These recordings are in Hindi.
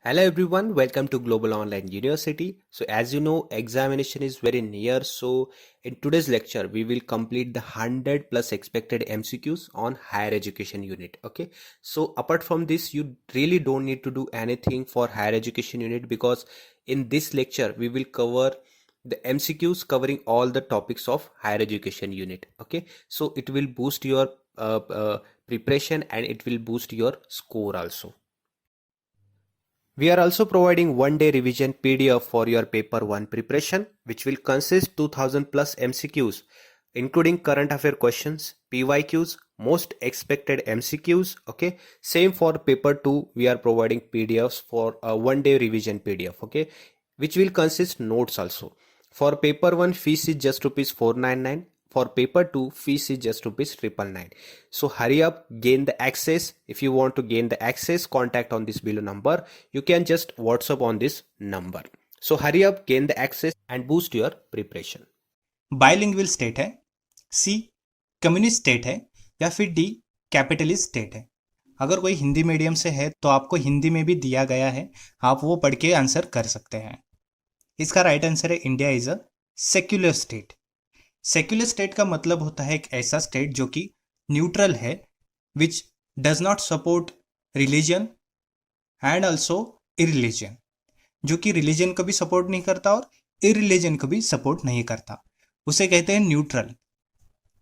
Hello everyone, welcome to Global Online University. So as you know, examination is very near. So in today's lecture, we will complete the 100 plus expected MCQs on higher education unit. Okay. So apart from this, you really don't need to do anything for higher education unit because in this lecture, we will cover the MCQs covering all the topics of higher education unit. Okay. So it will boost your preparation and it will boost your score also. We are also providing one-day revision PDF for your paper 1 preparation, which will consist 2000 plus MCQs, including current affair questions, PYQs, most expected MCQs. Okay, same for paper 2. We are providing PDFs for a one-day revision PDF. Okay, which will consist notes also. For paper 1, fees is just rupees 499. For paper 2, fees is just rupees 999. So hurry up, gain the access. If you want to gain the access, contact on this below number. You can just WhatsApp on this number. So hurry up, gain the access and boost your preparation. Bilingual state है, सी कम्युनिस्ट स्टेट है या फिर डी कैपिटलिस्ट स्टेट है। अगर कोई हिंदी मीडियम से है तो आपको हिंदी में भी दिया गया है, आप वो पढ़ के आंसर कर सकते हैं। इसका राइट आंसर है India is a secular state. Secular state का मतलब होता है एक ऐसा स्टेट जो कि न्यूट्रल है, which does not support religion and also irreligion, जो कि रिलीजन को भी सपोर्ट नहीं करता और इरिलीजन को भी सपोर्ट नहीं करता, उसे कहते हैं न्यूट्रल।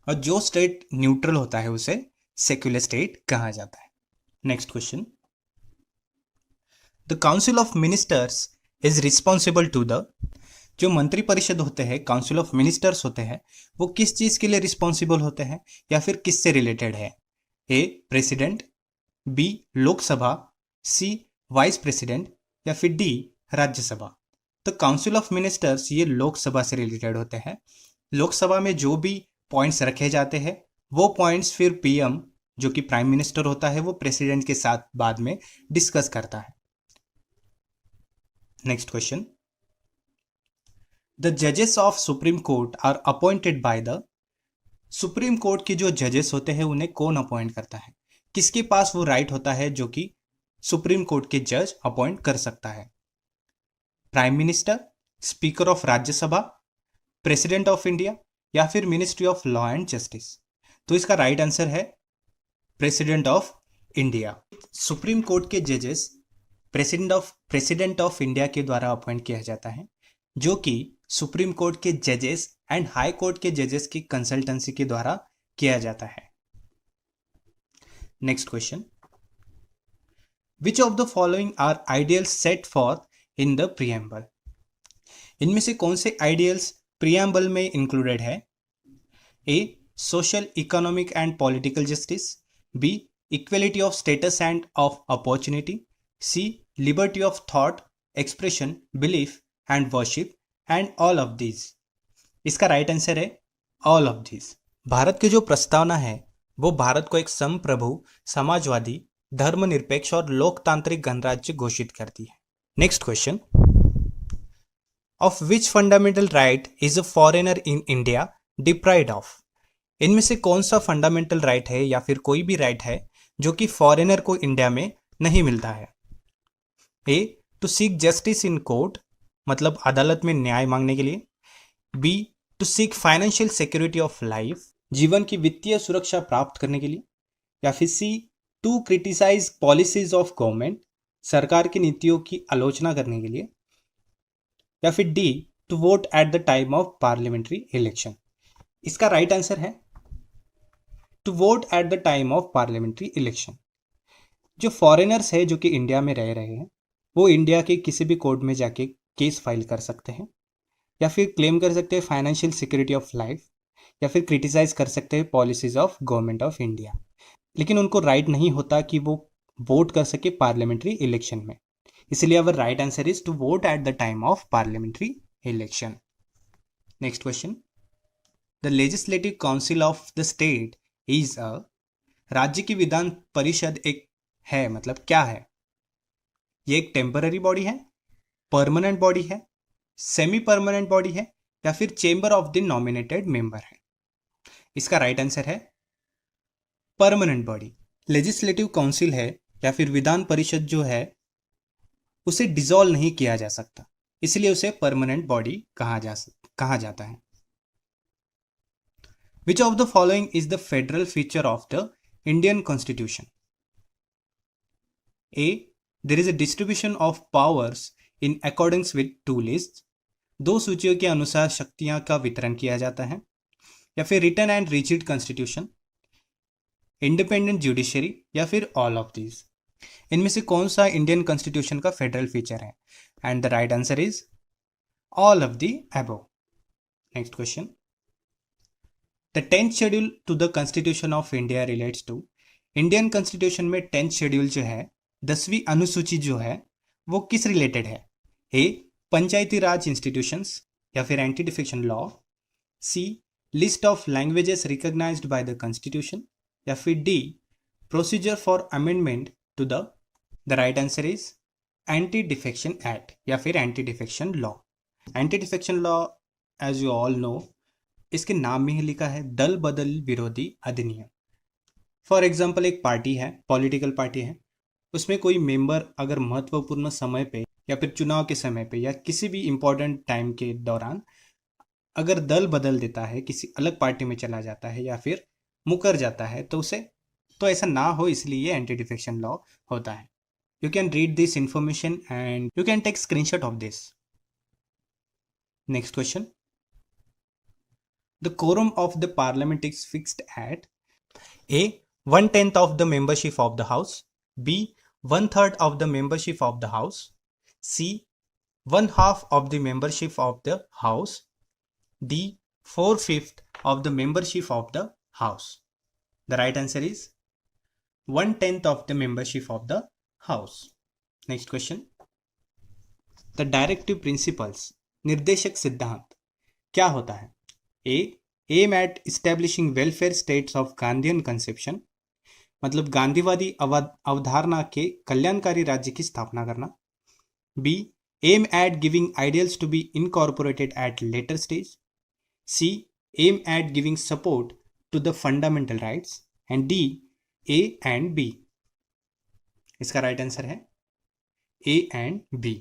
और जो स्टेट न्यूट्रल होता है उसे सेक्युलर स्टेट कहा जाता है। Next question, the council of ministers is responsible to the, जो मंत्री परिषद होते हैं, काउंसिल ऑफ मिनिस्टर्स होते हैं, वो किस चीज के लिए रिस्पॉन्सिबल होते हैं या फिर किससे रिलेटेड है? ए प्रेसिडेंट, बी लोकसभा, सी वाइस प्रेसिडेंट या फिर डी राज्यसभा। तो काउंसिल ऑफ मिनिस्टर्स ये लोकसभा से रिलेटेड होते हैं। लोकसभा में जो भी पॉइंट्स रखे जाते हैं वो पॉइंट्स फिर पीएम, जो कि प्राइम मिनिस्टर होता है, वो प्रेसिडेंट के साथ बाद में डिस्कस करता है। नेक्स्ट क्वेश्चन, द जजेस of supreme court are appointed by the, supreme court के जो जजेस होते हैं उन्हें कौन अपॉइंट करता है? किसके पास वो राइट होता है जो कि सुप्रीम कोर्ट के जज अपॉइंट कर सकता है? Prime minister, speaker of Rajya Sabha, president of India या फिर ministry of law and justice. तो इसका राइट आंसर है president of India. Supreme court के जजेस प्रेसिडेंट ऑफ इंडिया के द्वारा अपॉइंट किया जाता है, जो कि सुप्रीम कोर्ट के जजेस एंड हाई कोर्ट के जजेस की कंसल्टेंसी के द्वारा किया जाता है। Next question, which of the following are ideals set for in the preamble? इनमें से कौन से आइडियल्स प्रीएम्बल में इंक्लूडेड है? A social, economic and political justice, B equality of status and of opportunity, C liberty of thought, expression, belief and worship and all of these. इसका राइट आंसर है ऑल ऑफ दीज। भारत की जो प्रस्तावना है वो भारत को एक संप्रभु, समाजवादी, धर्मनिरपेक्ष और लोकतांत्रिक गणराज्य घोषित करती है। Next question, of which fundamental right is a foreigner in India deprived of? इनमें से कौन सा फंडामेंटल राइट है या फिर कोई भी राइट है जो कि फॉरेनर को इंडिया में नहीं मिलता है? A to seek justice in court, मतलब अदालत में न्याय मांगने के लिए। B to seek financial security of life, जीवन की वित्तीय सुरक्षा प्राप्त करने के लिए। या फिर C to criticise policies of government, सरकार की नीतियों की आलोचना करने के लिए। या फिर D to vote at the time of parliamentary election. इसका राइट आंसर है to vote at the time of parliamentary election. जो फॉरेनर्स है जो कि इंडिया में रह रहे हैं वो इंडिया के किसी भी कोर्ट में जाके केस फाइल कर सकते हैं, या फिर क्लेम कर सकते हैं फाइनेंशियल सिक्योरिटी ऑफ लाइफ, या फिर क्रिटिसाइज कर सकते हैं policies of government of India. लेकिन उनको राइट नहीं होता कि वो वोट कर सके पार्लियामेंट्री इलेक्शन में, इसलिए our right answer is to vote at the time of parliamentary election. Next question, the legislative council of the state is a, राज्य की विधान परिषद एक है, मतलब क्या है? ये एक टेम्पररी बॉडी है, परमानेंट बॉडी है, सेमी परमानेंट बॉडी है या फिर chamber of the nominated member है? इसका राइट आंसर है परमानेंट बॉडी। लेजिस्लेटिव काउंसिल है या फिर विधान परिषद जो है उसे डिसॉल्व नहीं किया जा सकता, इसलिए उसे परमानेंट बॉडी कहा जाता है। Which of the following is the federal feature of the Indian constitution? A, there is a distribution of powers in accordings with to list, दो सूचियों के अनुसार शक्तियां का वितरण किया जाता है। या फिर written and rigid constitution, independent judiciary, या फिर ऑल ऑफ दीज। इनमें से कौन सा इंडियन कॉन्स्टिट्यूशन का फेडरल फीचर है? And the right answer is all of the above. Next question, the 10th schedule to the constitution of India relates to, Indian constitution में 10th शेड्यूल जो है, 10वीं अनुसूची जो है, वो किस रिलेटेड है? ए, पंचायती राज इंस्टीट्यूशंस, या फिर anti defection law, C, list of languages recognised by the constitution, या फिर D, procedure for amendment to the right answer is anti defection act, या फिर anti defection law. Anti defection law, as you all know, इसके नाम में ही लिखा है दल बदल विरोधी अधिनियम। फॉर एग्जाम्पल, एक पार्टी है, पॉलिटिकल पार्टी है, उसमें कोई मेंबर अगर महत्वपूर्ण समय पे या फिर चुनाव के समय पे या किसी भी इंपॉर्टेंट टाइम के दौरान अगर दल बदल देता है, किसी अलग पार्टी में चला जाता है या फिर मुकर जाता है, तो ऐसा ना हो, इसलिए ये एंटी डिफेक्शन लॉ होता है। You can read this information and you can take screenshot of this. Next question, the quorum of the parliament is fixed at A, 1/10 of the membership of the house, B, 1/3 of the membership of the house, C, 1/2 of the membership of the house, D, 4/5 of the membership of the house. The right answer is 1/10 of the membership of the house. Next question, the directive principles, निर्देशक सिद्धांत क्या होता है? A, aim at establishing welfare states of Gandhian conception, मतलब गांधीवादी अवधारणा के कल्याणकारी राज्य की स्थापना करना। B, aim at giving ideals to be incorporated at later stage. C, aim at giving support to the fundamental rights. And D, A and B. इसका राइट आंसर है A and B.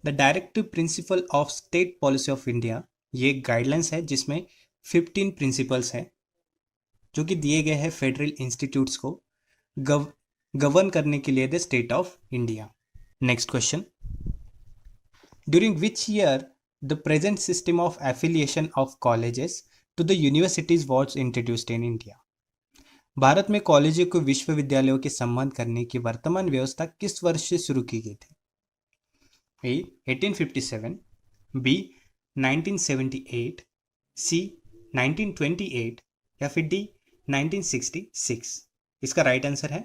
The directive principle of state policy of India, ये एक गाइडलाइंस है जिसमें 15 प्रिंसिपल्स हैं जो कि दिए गए हैं फेडरल इंस्टीट्यूट्स को गवर्न करने के लिए the state of India. Next question, during which year the present system of affiliation of colleges to the universities was introduced in India? Bharat में कॉलेजों को विश्वविद्यालयों के संबंध करने की वर्तमान व्यवस्था किस वर्ष से शुरू की गई थी? ए, 1857, बी, 1978, सी, 1928, या फिर डी, 1966। इसका राइट आंसर है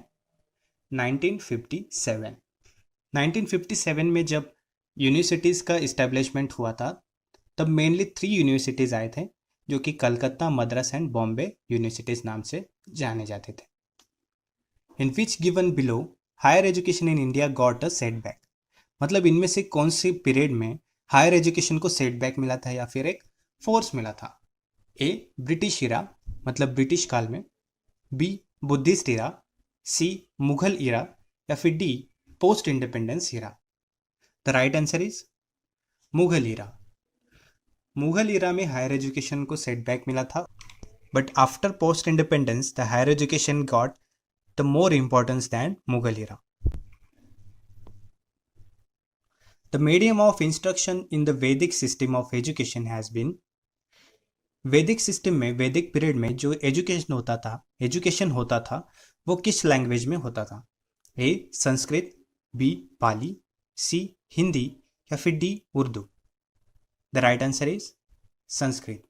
1957। 1957 में जब यूनिवर्सिटीज़ का इस्टेब्लिशमेंट हुआ था, तब मेनली 3 यूनिवर्सिटीज़ आए थे जो कि कलकत्ता, मद्रास एंड बॉम्बे यूनिवर्सिटीज़ नाम से जाने जाते थे। In which given below higher education in India got a setback, मतलब इनमें से कौन सी पीरियड में हायर एजुकेशन को सेटबैक मिला था या फिर एक फोर्स मिला था? ए, ब्रिटिश इरा, मतलब ब्रिटिश काल में। B, Buddhist era. C, Mughal era, या फिर D, post independence era. The right answer is Mughal era. Mughal era में हायर एजुकेशन को सेटबैक मिला था, but after post independence the higher education got the more importance than Mughal era. The medium of instruction in the Vedic system of education has been, वैदिक सिस्टम में, वैदिक पीरियड में जो एजुकेशन होता था वो किस लैंग्वेज में होता था? A, Sanskrit, B, Pali, C, Hindi, या फिर D, Urdu. The right answer is Sanskrit.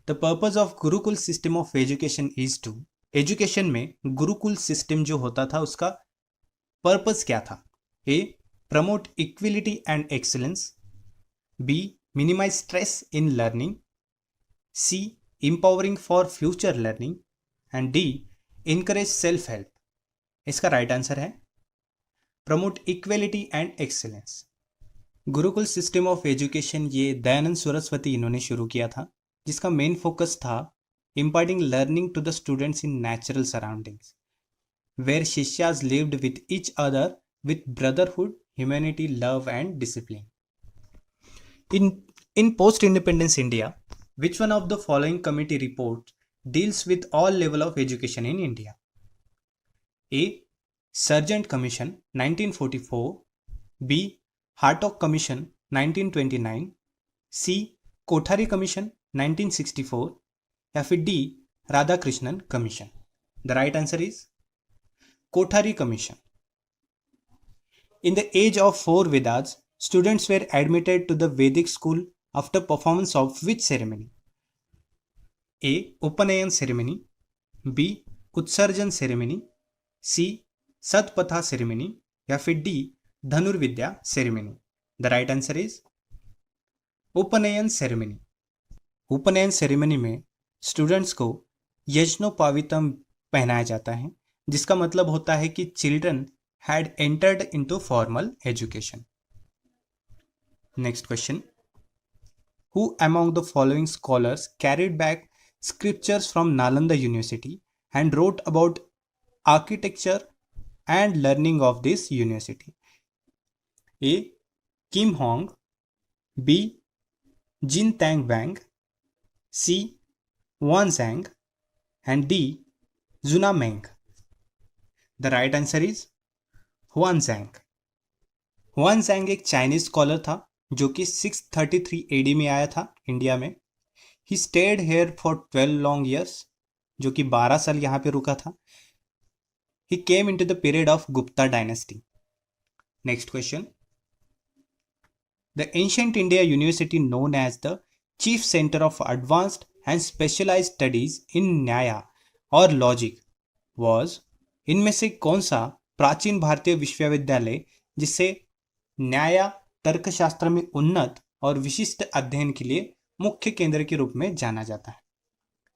The purpose of gurukul system of education is to, education में गुरुकुल सिस्टम जो होता था उसका पर्पज क्या था? ए, promote equality and excellence, B, minimize stress in learning, C, empowering for future learning, and D, encourage self help। इसका राइट आंसर है promote equality and excellence। Gurukul system of education ये दयानंद सरस्वती इन्होंने शुरू किया था, जिसका मेन फोकस था imparting learning to the students in natural surroundings where शिष्यास lived with each other with brotherhood, humanity, love, and discipline. In post-independence India, which one of the following committee reports deals with all level of education in India? A. Sargent Commission 1944. B. Hartog Commission 1929. C. Kothari Commission 1964. या फिर D. Radhakrishnan Commission. The right answer is Kothari Commission. In the age of 4 Vedas, students were admitted to the Vedic school after performance of which ceremony? A. Upanayan ceremony. B. Utsarjan ceremony. C. Satpatha ceremony. या फिर D. धनुर्विद्या ceremony. The right answer is उपनयन सेरेमनी. उपनयन सेरेमनी में स्टूडेंट्स को यज्ञोपवीतम पहनाया जाता है, जिसका मतलब होता है कि children had entered into formal education. Next question. Who among the following scholars carried back scriptures from Nalanda University and wrote about architecture and learning of this university? A. Kim Hong. B. Jin Tang Wang. C. Wan Zhang. And D. Zuna Meng. The right answer is Huan Zhang. Hwan Zhang एक चाइनीज स्कॉलर था जो कि 633 AD में आया था इंडिया में. He stayed here for 12 long years, जो कि 12 साल यहाँ पे रुका था. He came into the period of Gupta dynasty. Next question. The ancient India university known as the chief centre of advanced and specialised studies in Nyaya और लॉजिक वॉज. इनमें से कौन सा प्राचीन भारतीय विश्वविद्यालय जिसे न्याय तर्कशास्त्र में उन्नत और विशिष्ट अध्ययन के लिए मुख्य केंद्र के रूप में जाना जाता है?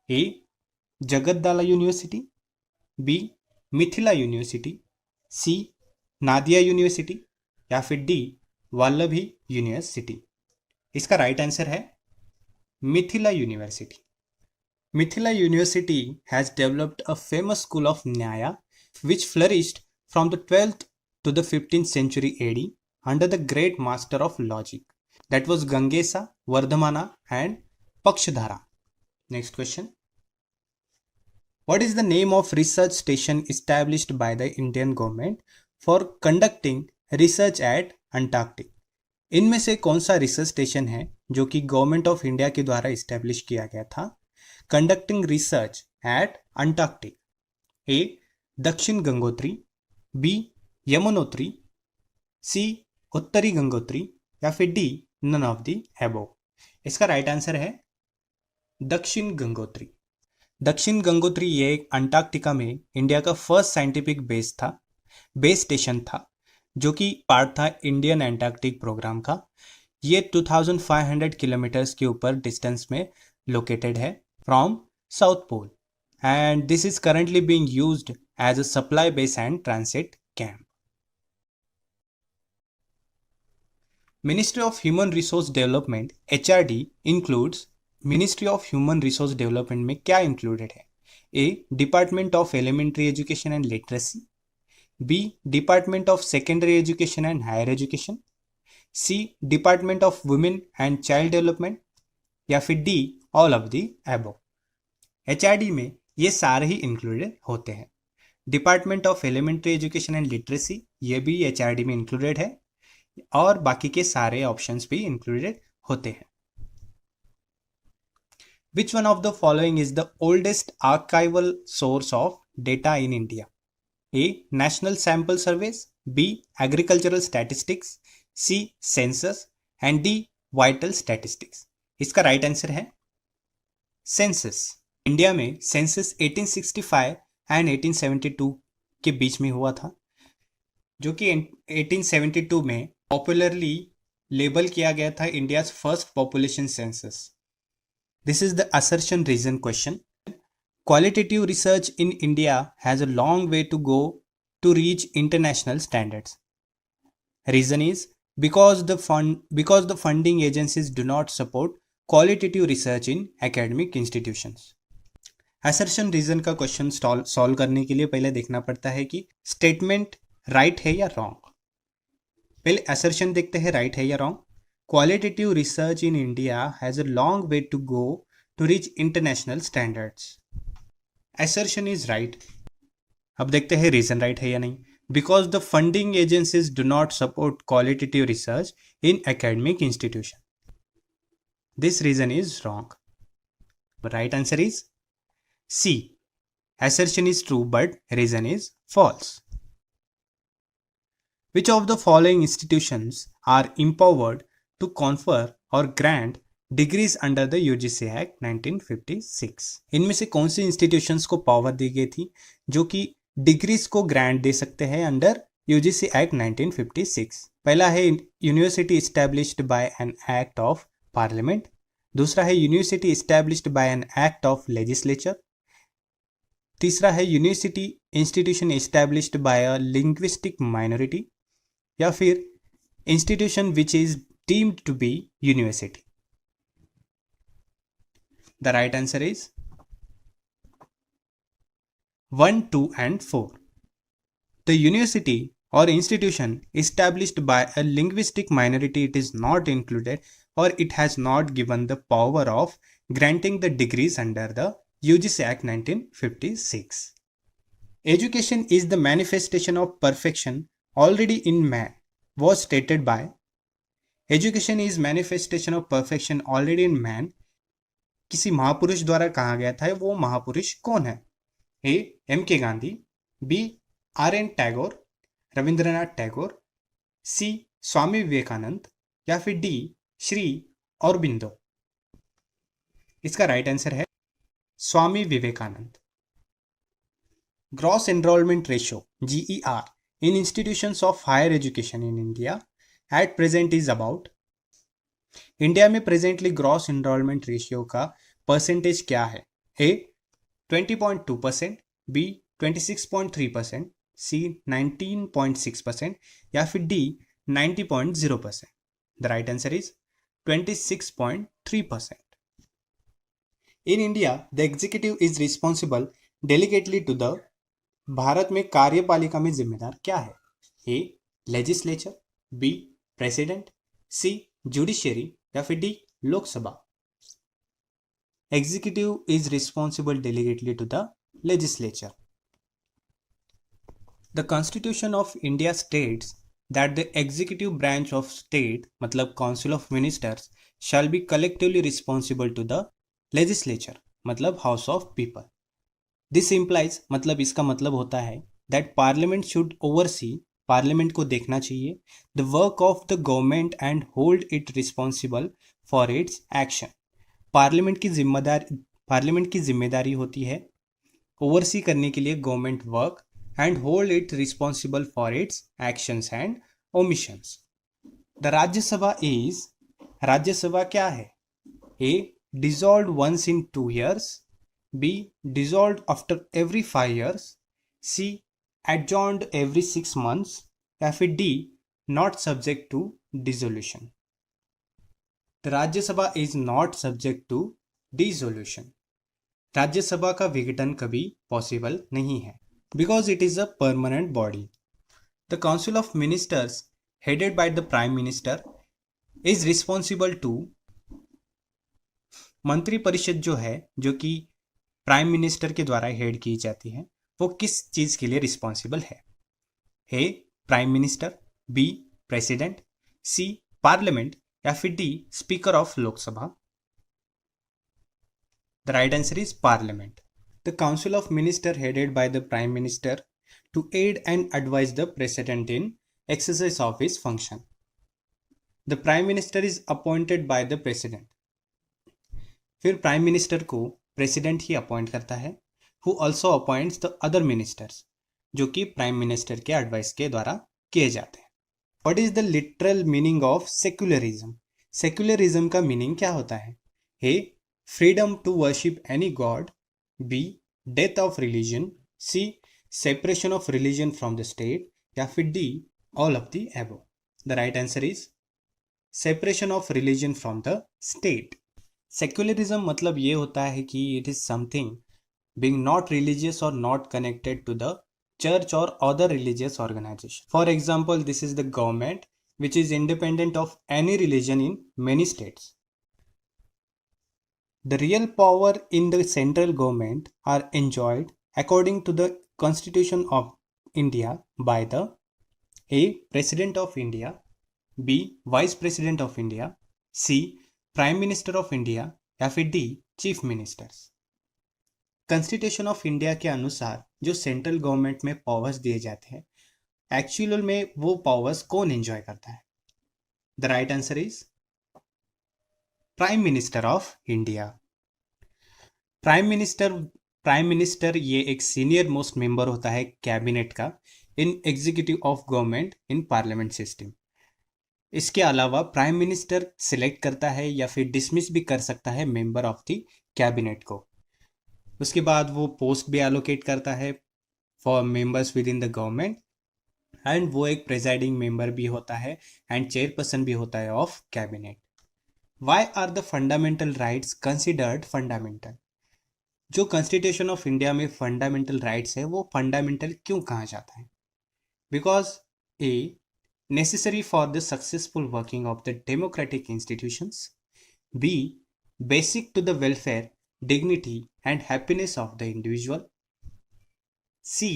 ए. जगतदाला यूनिवर्सिटी. बी. मिथिला यूनिवर्सिटी. सी. नादिया यूनिवर्सिटी. या फिर डी. वल्लभी यूनिवर्सिटी. इसका राइट आंसर है Mithila university. Mithila university has developed a famous school of न्याय which flourished from the 12th to the 15th century AD under the great master of logic, that was Gangesa, Vardhamana and Pakshadhara. Next question. What is the name of research station established by the Indian government for conducting research at Antarctic? इनमें से कौन सा रिसर्च स्टेशन है जो कि गवर्नमेंट ऑफ इंडिया के द्वारा इस्टेब्लिश किया गया था conducting research at Antarctic? A. Dakshin Gangotri. B. Yamunotri. C. Uttari Gangotri. या फिर D. None of the above. इसका राइट आंसर है दक्षिण गंगोत्री. दक्षिण गंगोत्री ये एक अंटार्कटिका में इंडिया का फर्स्ट साइंटिफिक बेस स्टेशन था, जो कि पार्ट था इंडियन एंटार्कटिक प्रोग्राम का. ये 2500 किलोमीटर्स के ऊपर डिस्टेंस में लोकेटेड है from south pole, and this is currently being used as a supply base and transit camp. Ministry of Human Resource Development HRD includes. Ministry of Human Resource Development में क्या included है? A. Department of Elementary Education and Literacy. B. Department of Secondary Education and Higher Education. C. Department of Women and Child Development. या फिर D. All of the above. HRD में ये सारे ही इंक्लूडेड होते हैं. Department of elementary education and literacy ये भी HRD में इंक्लूडेड है, और बाकी के सारे ऑप्शंस भी इंक्लूडेड होते हैं. Which one of the following is the oldest archival source of data in India? A. National sample surveys. B. Agricultural statistics. C. Census. And D. Vital statistics. इसका राइट आंसर है सेंसस. इंडिया में सेंसस 1865 एंड 1872 के बीच में हुआ था, जो कि 1872 में पॉपुलरली लेबल किया गया था India's first population census. This is the assertion reason question. Qualitative research in India has a long way to go to reach international standards. Reason is because the funding agencies do not support qualitative research in academic institutions. Assertion reason का क्वेश्चन सॉल्व करने के लिए पहले देखना पड़ता है कि स्टेटमेंट राइट है या रॉन्ग. पहले असर्शन देखते हैं, राइट है या wrong. Qualitative research in India has a long way to go to reach international standards. Assertion is right. अब देखते हैं रीजन राइट है या नहीं। Because the funding agencies do not support qualitative research in academic institution. This reason is wrong. Right answer is C. Assertion is true, but reason is false. Which of the following institutions are empowered to confer or grant degrees under the UGC Act 1956? इनमें से कौन सी इंस्टीट्यूशंस को पावर दी गई थी जो कि डिग्रीज को ग्रांट दे सकते हैं अंडर यूजीसी एक्ट 1956? पहला है university established by an act of parliament. दूसरा है university established by an act of legislature. तीसरा है university institution established by a linguistic minority, या फिर institution which is deemed to be university. The right answer is 1, 2 and 4. The university or institution established by a linguistic minority, it is not included or it has not given the power of granting the degrees under the UGC Act 1956. Education is the manifestation of perfection already in man was stated by. Education is manifestation of perfection already in man किसी महापुरुष द्वारा कहा गया था। वो महापुरुष कौन है? A M K Gandhi, B R N Tagore, Rabindranath Tagore, C Swami Vivekananda, या फिर डी श्री औरबिंदो। इसका राइट आंसर है Swami Vivekananda. Gross enrolment ratio GER in institutions of higher education in India at present is about. India में प्रेजेंटली ग्रॉस एनरोलमेंट रेशियो का परसेंटेज क्या है? ए 20.2%, बी 26.3%, सी 19.6%, या फिर D 90.0%। The right answer is 26.3%. In India, the executive is responsible delegately to the. Bharat में कार्यपालिका में जिम्मेदार क्या है? A legislature, B president, C judiciary, या फिर D Lok Sabha. Executive is responsible delegately to the legislature. The constitution of India states that the executive branch of state मतलब council of ministers shall be collectively responsible to the legislature मतलब house of people. This implies मतलब इसका मतलब होता है that parliament should oversee, parliament को देखना चाहिए, the work of the government and hold it responsible for its action. Parliament की जिम्मेदारी होती है ओवरसी करने के लिए government work and hold it responsible for its actions and omissions. The Rajya Sabha क्या है? ए dissolved once in 2 years, B dissolved after every 5 years, C adjourned every 6 months, या फिर D not subject to dissolution. The Rajya Sabha is not subject to dissolution. Rajya Sabha का विघटन कभी पॉसिबल नहीं है because it is a permanent body. The Council of Ministers headed by the Prime Minister is responsible to. मंत्री परिषद जो है, जो कि प्राइम मिनिस्टर के द्वारा हेड की जाती है, वो किस चीज के लिए रिस्पॉन्सिबल है? A prime minister, B president, C parliament, या फिर D speaker of Lok Sabha. The right answer is parliament. The council of minister headed by the prime minister to aid and advise the president in exercise of his function. The prime minister is appointed by the president. फिर प्राइम मिनिस्टर को प्रेसिडेंट ही अपॉइंट करता है, who also appoints the other ministers, जो कि प्राइम मिनिस्टर के एडवाइस के द्वारा किए जाते हैं। What is the literal meaning of secularism? Secularism का मीनिंग क्या होता है? A freedom to worship any god, B death of religion, C separation of religion from the state, या फिर D all of the above. The right answer is separation of religion from the state. Secularism मतलब ये होता है कि it is something being not religious और not connected to the church or other religious organization. For example, this is the government which is independent of any religion in many states. The real power in the central government are enjoyed according to the Constitution of India by the A. President of India, B. Vice President of India, C. Prime Minister of India या फिर D. Chief Ministers. Constitution of India के अनुसार जो सेंट्रल गवर्नमेंट में पावर्स दिए जाते हैं, एक्चुअल में वो पावर्स कौन एंजॉय करता है? The right answer is prime minister of India. Prime minister ये एक सीनियर मोस्ट मेंबर होता है कैबिनेट का in executive of government in parliament system. इसके अलावा प्राइम मिनिस्टर सिलेक्ट करता है या फिर डिसमिस भी कर सकता है मेंबर ऑफ द कैबिनेट को. उसके बाद वो पोस्ट भी एलोकेट करता है for members with in the government, and वो एक प्रेजाइडिंग मेंबर भी होता है एंड चेयरपर्सन भी होता है of cabinet. Why are the fundamental rights considered fundamental? जो कॉन्स्टिट्यूशन ऑफ इंडिया में फंडामेंटल राइट्स है वो फंडामेंटल क्यों कहा जाता है? Because A. necessary for the successful working of the democratic institutions, B. basic to the welfare, dignity and happiness of the individual, C.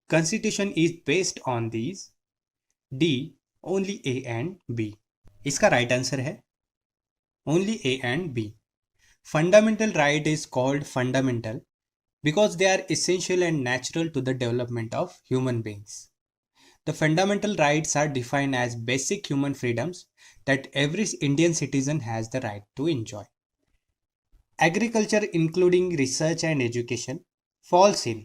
constitution is based on these, D. only A and B. इसका राइट आंसर है only A and B. Fundamental right is called fundamental because they are essential and natural to the development of human beings. The fundamental rights are defined as basic human freedoms that every Indian citizen has the right to enjoy. Agriculture including research and education falls in.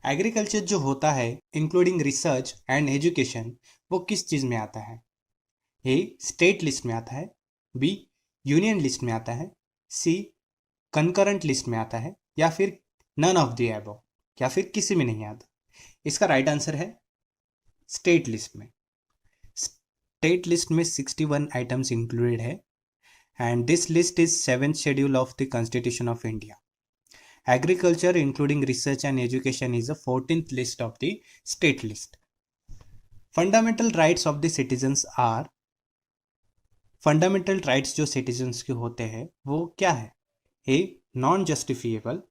Agriculture जो होता है including research and education वो किस चीज़ में आता है? A. State list में आता है, B. Union list में आता है, C. Concurrent list में आता है या फिर none of the above या फिर किसी में नहीं आता. इसका राइट आंसर है स्टेट लिस्ट में. स्टेट लिस्ट में 61 आइटम्स इंक्लूडेड है and this list is 7th schedule of the constitution of India. Agriculture including research and education is the 14th list of the state list. Fundamental rights of the citizens are. Fundamental rights जो सिटीजन्स के होते हैं वो क्या है? A. Non justifiable,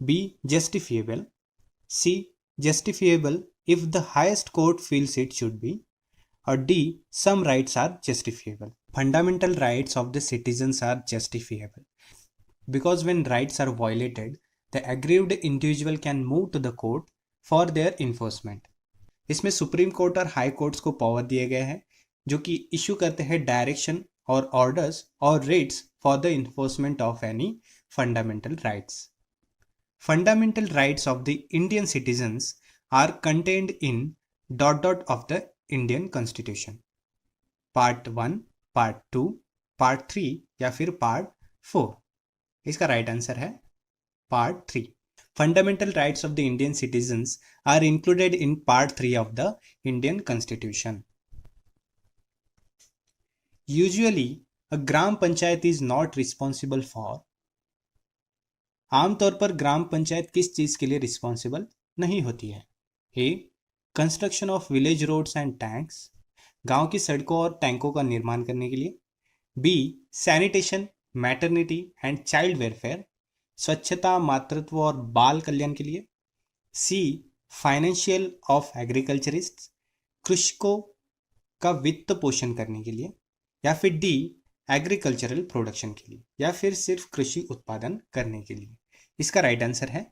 B. Justifiable, C. Justifiable if the highest court feels it should be, or D. some rights are justifiable. Fundamental rights of the citizens are justifiable because when rights are violated, the aggrieved individual can move to the court for their enforcement. इसमें सुप्रीम कोर्ट और हाई कोर्ट्स को पावर दिए गए हैं जो कि इशू करते हैं डायरेक्शन और ऑर्डर्स और rates for the enforcement of any fundamental rights. Fundamental rights of the Indian citizens are contained in ... of the Indian Constitution. Part 1, Part 2, Part 3 या फिर Part 4. इसका राइट आंसर है Part 3. Fundamental rights of the Indian citizens are included in Part 3 of the Indian Constitution. Usually, a gram panchayat is not responsible for. आमतौर पर ग्राम पंचायत किस चीज के लिए रिस्पॉन्सिबल नहीं होती है? A. Construction of village roads and tanks, गांव की सड़कों और टैंकों का निर्माण करने के लिए. B. Sanitation, maternity and child welfare, स्वच्छता, मातृत्व और बाल कल्याण के लिए. सी. फाइनेंशियल ऑफ एग्रीकल्चरिस्ट, कृषकों का वित्त पोषण करने के लिए. या फिर डी. एग्रीकल्चरल प्रोडक्शन के लिए या फिर सिर्फ कृषि उत्पादन करने के लिए. इसका राइट आंसर है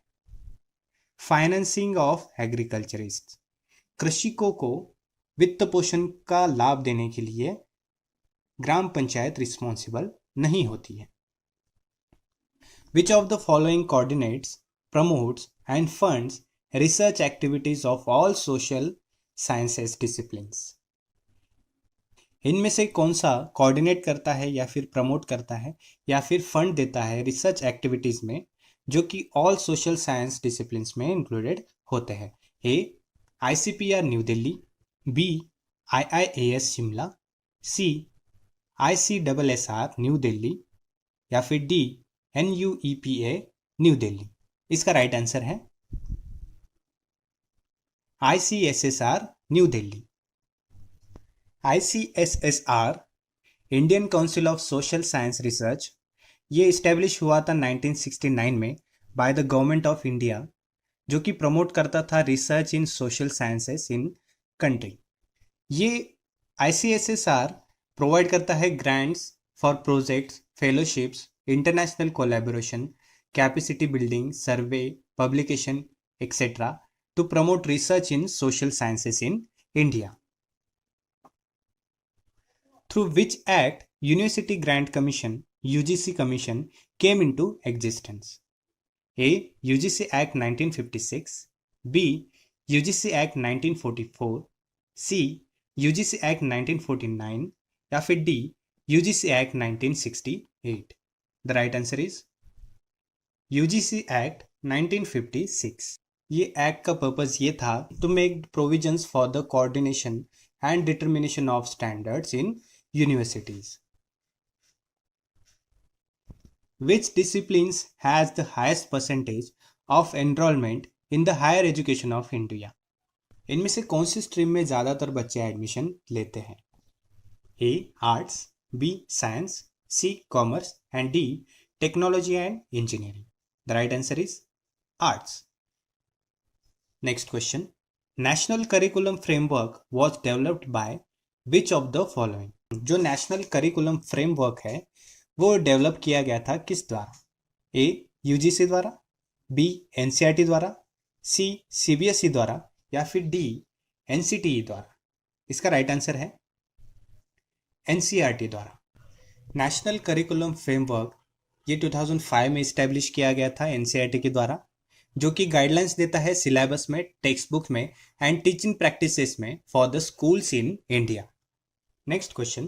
फाइनेंसिंग ऑफ एग्रीकल्चरिस्ट. कृषकों को वित्त पोषण का लाभ देने के लिए ग्राम पंचायत रिस्पॉन्सिबल नहीं होती है. Which of the following coordinates, promotes end funds research activities of all social sciences disciplines? इनमें से कौन सा कोऑर्डिनेट करता है या फिर प्रमोट करता है या फिर फंड देता है रिसर्च एक्टिविटीज में जो कि ऑल सोशल साइंस डिसिप्लिन्स में इंक्लूडेड होते हैं? A. ICPR new Delhi, B. IIAS Shimla, C. ICSSR new Delhi या फिर डी. NUEPA new Delhi. इसका राइट आंसर है ICSSR new Delhi. ICSSR Indian council of social science research, ये इस्टेब्लिश हुआ था 1969 में by the government of India, जो कि प्रमोट करता था research in social sciences in country. ये ICSSR प्रोवाइड करता है grants for projects, fellowships, international collaboration, capacity building, survey, publication etcetera to promote research in social sciences in India. Through which act University Grant Commission UGC Commission came into existence? A. UGC Act 1956, B. UGC Act 1944, C. UGC Act 1949 या फिर D. UGC Act 1968? The right answer is UGC Act 1956। ये एक्ट का पर्पस ये था to make provisions for the coordination and determination of standards in universities. Which disciplines has the highest percentage of enrollment in the higher education of India? इनमें से कौन सी स्ट्रीम में ज़्यादातर बच्चे एडमिशन लेते हैं? A. Arts, B. Science, C. Commerce and D. Technology and Engineering. The right answer is Arts. Next question. National Curriculum Framework was developed by which of the following? जो नेशनल करिकुलम फ्रेमवर्क है वो डेवलप किया गया था किस द्वारा? ए. यूजीसी द्वारा, बी. एनसीईआरटी द्वारा, सी. सीबीएसई द्वारा या फिर डी. एनसीटीई द्वारा? इसका राइट आंसर है एनसीईआरटी द्वारा। नेशनल करिकुलम फ्रेमवर्क ये 2005 में इस्टेब्लिश किया गया था एनसीईआरटी के द्वारा, जो कि गाइडलाइंस देता है सिलेबस में, टेक्स्ट बुक में एंड टीचिंग प्रैक्टिसेस में for the schools in India. Next question.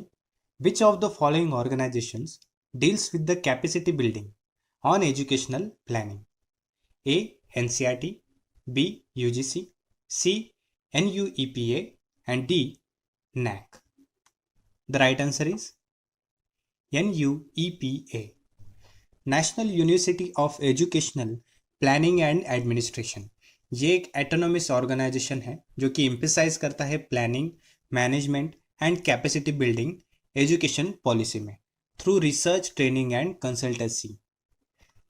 Which of the following organizations deals with the capacity building on educational planning? A. NCERT, B. UGC, C. NUEPA and D. NAC? The right answer is NUEPA. National University of Educational Planning and Administration। ये एक एटोनॉमस ऑर्गेनाइजेशन है जो कि एम्फेसाइज करता है planning, management and capacity building education policy में through research, training and consultancy.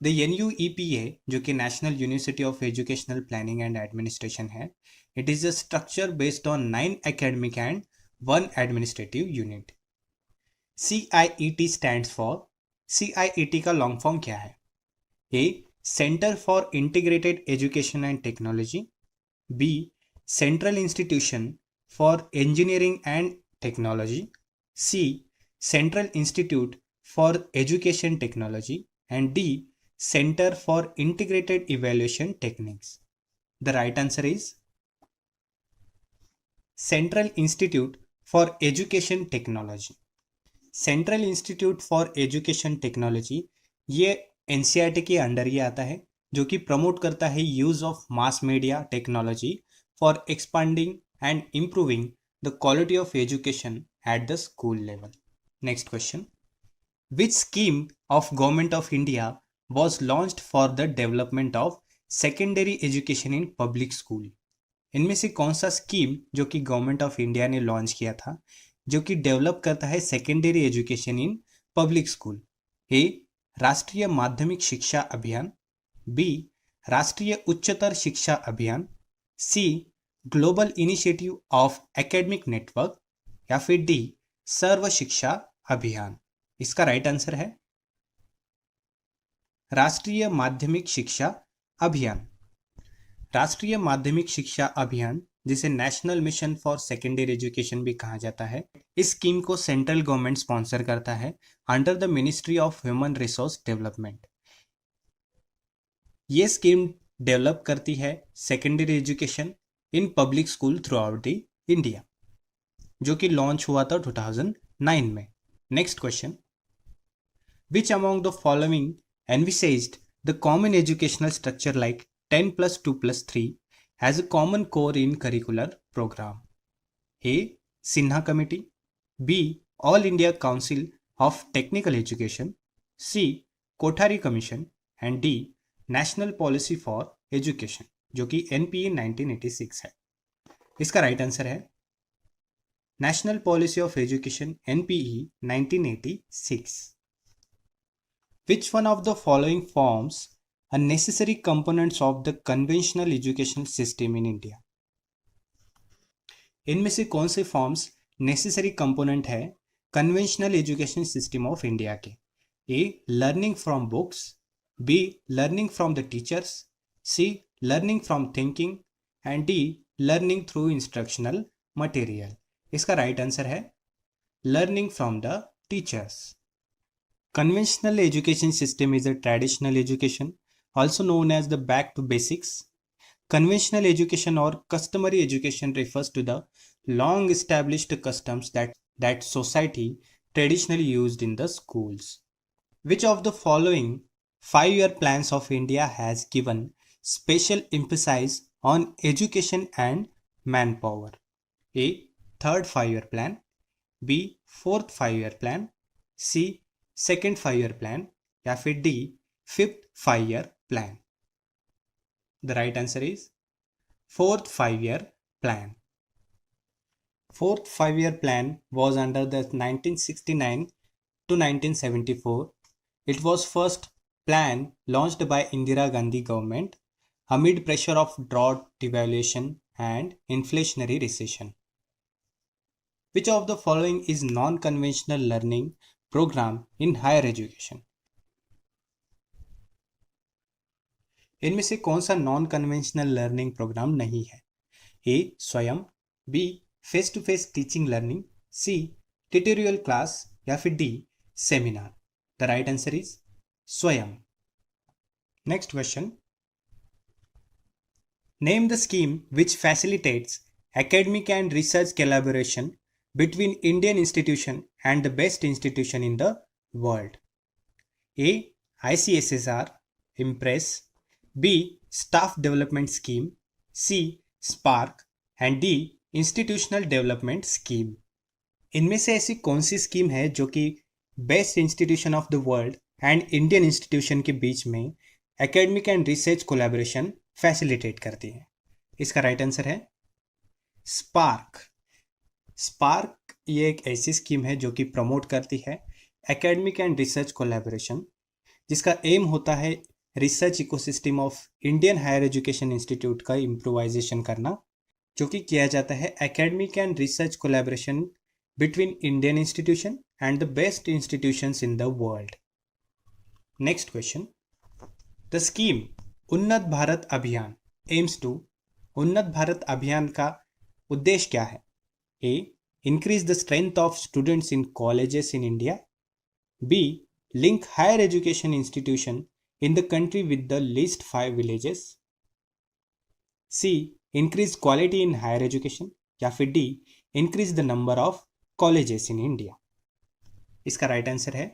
The NUEPA जो कि national university of educational planning and administration है, it is a structure based on 9 academic and 1 administrative unit. CIET stands for, CIET का लॉन्ग फॉर्म क्या है? A. Centre for integrated education and technology, B. Central institution for engineering and technology, C. Central Institute for Education Technology and D. Center for Integrated Evaluation Techniques? The right answer is Central Institute for Education Technology. Central Institute for Education Technology ये NCERT के अंडर ही आता है, जो कि प्रमोट करता है use of mass media technology for expanding and improving the quality of education at the school level. Next question. Which scheme of Government of India was launched for the development of secondary education in public school? इनमें से कौन सा स्कीम जो कि गवर्नमेंट ऑफ इंडिया ने लॉन्च किया था जो कि डेवलप करता है secondary education in public school? A. Rashtriya Madhyamik Shiksha Abhiyan, B. Rashtriya Uchchatar Shiksha Abhiyan, C. Global initiative of academic network या फिर डी. सर्व शिक्षा अभियान? इसका राइट आंसर है राष्ट्रीय माध्यमिक शिक्षा अभियान। राष्ट्रीय माध्यमिक शिक्षा अभियान, जिसे national mission for secondary education भी कहा जाता है, इस स्कीम को सेंट्रल गवर्नमेंट स्पॉन्सर करता है under the ministry of human resource development. ये स्कीम डेवलप करती है secondary education in public school through out the India, जो कि लॉन्च हुआ था 2009 में। Next question. Which among the following envisaged the common educational structure like 10 plus 2 plus 3 has a common core in curricular program? A. Sinha Committee, B. All India Council of Technical Education, C. Kothari Commission and D. National Policy for Education, जो कि NPE 1986 है। इसका राइट आंसर है National Policy of Education NPE 1986. Which one of the following forms are necessary components of the conventional educational system in India? इनमें से कौन से फॉर्म्स नेसेसरी कंपोनेंट है conventional education system of India के? A learning from books, B learning from the teachers, C learning from thinking and D learning through instructional material. इसका राइट आंसर है learning from the teachers. Conventional education system is a traditional education, also known as the back to basics. Conventional education or customary education refers to the long established customs that society traditionally used in the schools. Which of the following 5-year plans of India has given special emphasis on education and manpower? A. Third 5-year plan, B. Fourth 5-year plan, C. Second 5-year plan या फिर D 5th 5-year plan. The right answer is 4th 5-year plan. 4th 5-year plan was under the 1969 to 1974. It was first plan launched by Indira Gandhi government amid pressure of drought, devaluation and inflationary recession. Which of the following is non-conventional learning program in higher education? इनमें से कौन सा नॉन कन्वेंशनल लर्निंग प्रोग्राम नहीं है? A Swayam, B face to face teaching learning, C tutorial class या फिर D seminar. The right answer is Swayam. Next question. Name the scheme which facilitates academic and research collaboration between Indian institution and the best institution in the world. A. ICSSR, Impress, B. Staff Development Scheme, C. Spark and D. Institutional Development Scheme. इनमें से ऐसी कौन सी स्कीम है जो कि best institution of the world and Indian institution के बीच में academic and research collaboration facilitate करती है? इसका राइट आंसर है स्पार्क. स्पार्क ये एक ऐसी स्कीम है जो कि प्रमोट करती है एकेडमिक एंड रिसर्च कोलैबोरेशन, जिसका एम होता है research ecosystem of Indian higher education institute का इम्प्रोवाइजेशन करना, जो कि किया जाता है academic and research collaboration between Indian institution and the best institutions in the world. Next question. The scheme Unnat Bharat अभियान एम्स टू. उन्नत भारत अभियान का उद्देश्य क्या है? A. Increase the strength of students in colleges in India, B. Link higher education institution in the country with the least 5 villages, C. Increase quality in higher education या फिर D. Increase the number of colleges in India. इसका राइट आंसर है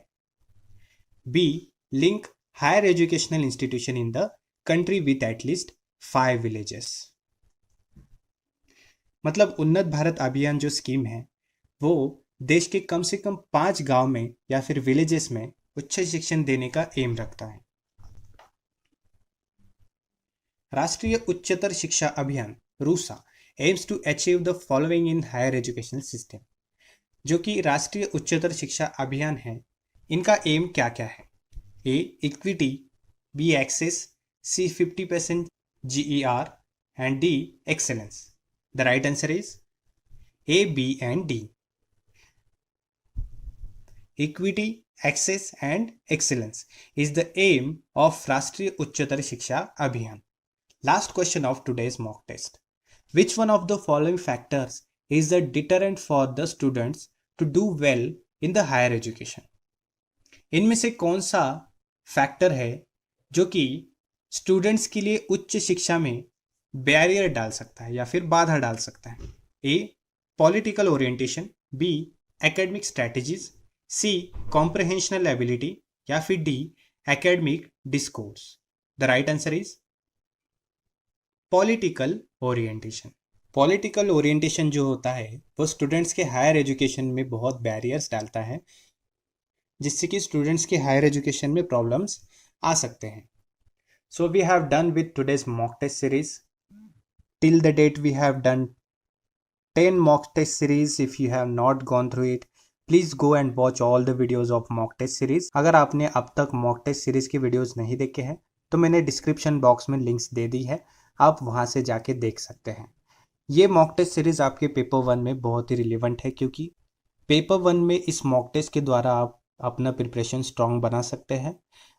B. Link higher educational institution in the country with at least 5 villages. मतलब उन्नत भारत अभियान जो स्कीम है वो देश के कम से कम 5 गांव में या फिर विलेजेस में उच्च शिक्षण देने का एम रखता है. राष्ट्रीय Uchchatar Shiksha Abhiyan RUSA aims to achieve the following in higher education system. जो कि राष्ट्रीय उच्चतर शिक्षा अभियान है, इनका एम क्या क्या है? A. Equity, B. Access, C. 50% GER and D. Excellence. The right answer is A, B and D. Equity, access and excellence is the aim of Rashtriya Uchchatar Shiksha Abhiyan. Last question of today's mock test. Which one of the following factors is the deterrent for the students to do well in the higher education? इनमें से कौन सा फैक्टर है जो कि स्टूडेंट्स के लिए उच्च शिक्षा में बैरियर डाल सकता है या फिर बाधा डाल सकता है? A. Political orientation, B. Academic strategies, C. Comprehensional ability या फिर D. Academic discourse. The right answer is political orientation. Political orientation जो होता है वो स्टूडेंट्स के हायर एजुकेशन में बहुत बैरियर्स डालता है, जिससे कि स्टूडेंट्स के हायर एजुकेशन में प्रॉब्लम्स आ सकते हैं. So we have done with today's mock test series. Till the date we have done 10 mock test series. If you have not gone through it, please go and watch all the videos of mock test series. अगर आपने अब तक mock test series की वीडियोस नहीं देखे हैं तो मैंने डिस्क्रिप्शन बॉक्स में लिंक्स दे दी है, आप वहां से जाके देख सकते हैं। ये मॉक टेस्ट सीरीज आपके पेपर 1 में बहुत ही रिलेवेंट है, क्योंकि पेपर 1 में इस मॉक टेस्ट के द्वारा आप अपना प्रिपरेशन स्ट्रॉन्ग बना सकते हैं।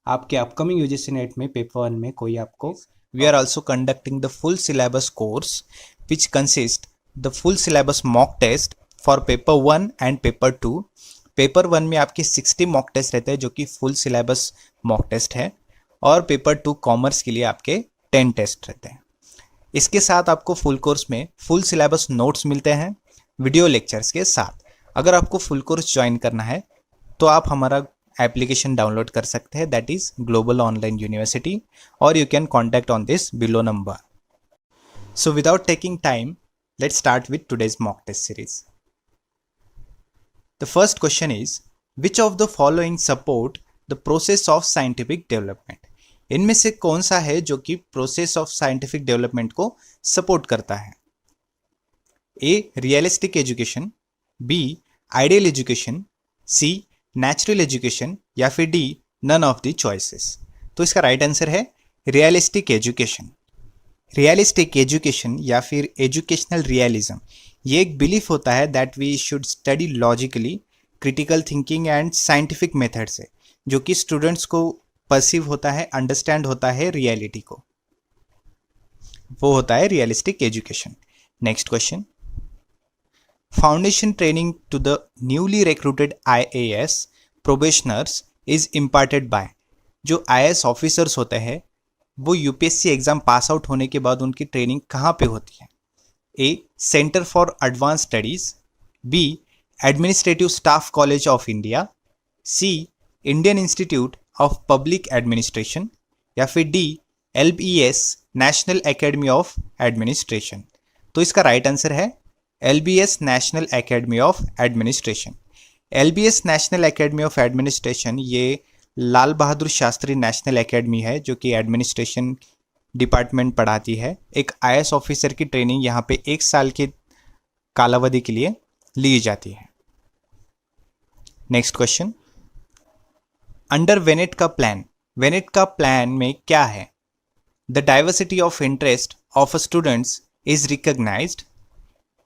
आपके अपकमिंग यूजीसी नेट में पेपर 1 में कोई आपको We are also conducting the full syllabus course, which consists the full syllabus mock test for paper 1 and paper 2. Paper 1 में आपके 60 मॉक टेस्ट रहते हैं जो कि फुल सिलेबस मॉक टेस्ट है, और पेपर 2 कॉमर्स के लिए आपके 10 टेस्ट रहते हैं। इसके साथ आपको फुल कोर्स में फुल सिलेबस नोट्स मिलते हैं वीडियो लेक्चर्स के साथ। अगर आपको फुल कोर्स ज्वाइन करना है तो आप हमारा एप्लीकेशन डाउनलोड कर सकते हैं, that is global online university, और you can contact on this below number. So without taking time, let's start with today's mock test series. The first question is which of the following support the process of scientific development. इनमें से कौन सा है जो कि प्रोसेस ऑफ साइंटिफिक डेवलपमेंट को सपोर्ट करता है? A realistic education, B ideal education, C natural education, या फिर D none of the choices. तो इसका राइट आंसर है रियलिस्टिक एजुकेशन। रियलिस्टिक एजुकेशन या फिर एजुकेशनल रियलिज्म, ये एक बिलीफ होता है that we should study logically, critical thinking and scientific method से, जो कि स्टूडेंट्स को परसीव होता है, अंडरस्टैंड होता है रियलिटी को, वो होता है realistic education. Next question, foundation training to the newly recruited IAS probationers is imparted by. जो IAS ऑफिसर्स होते हैं वो UPSC एग्जाम पास आउट होने के बाद उनकी ट्रेनिंग कहाँ पे होती है? A centre for advance studies, B administrative staff college of India, C Indian institute of public administration, या फिर D LBS national academy of administration. तो इसका राइट आंसर है LBS national academy of administration. LBS national academy of administration ये लाल बहादुर शास्त्री नेशनल एकेडमी है जो कि एडमिनिस्ट्रेशन डिपार्टमेंट पढ़ाती है। एक IAS ऑफिसर की ट्रेनिंग यहाँ पे 1 साल के कालावधि के लिए ली जाती है। नेक्स्ट क्वेश्चन, अंडर वेनेट का प्लान, वेनेट का प्लान में क्या है? The diversity of interest of students is recognised,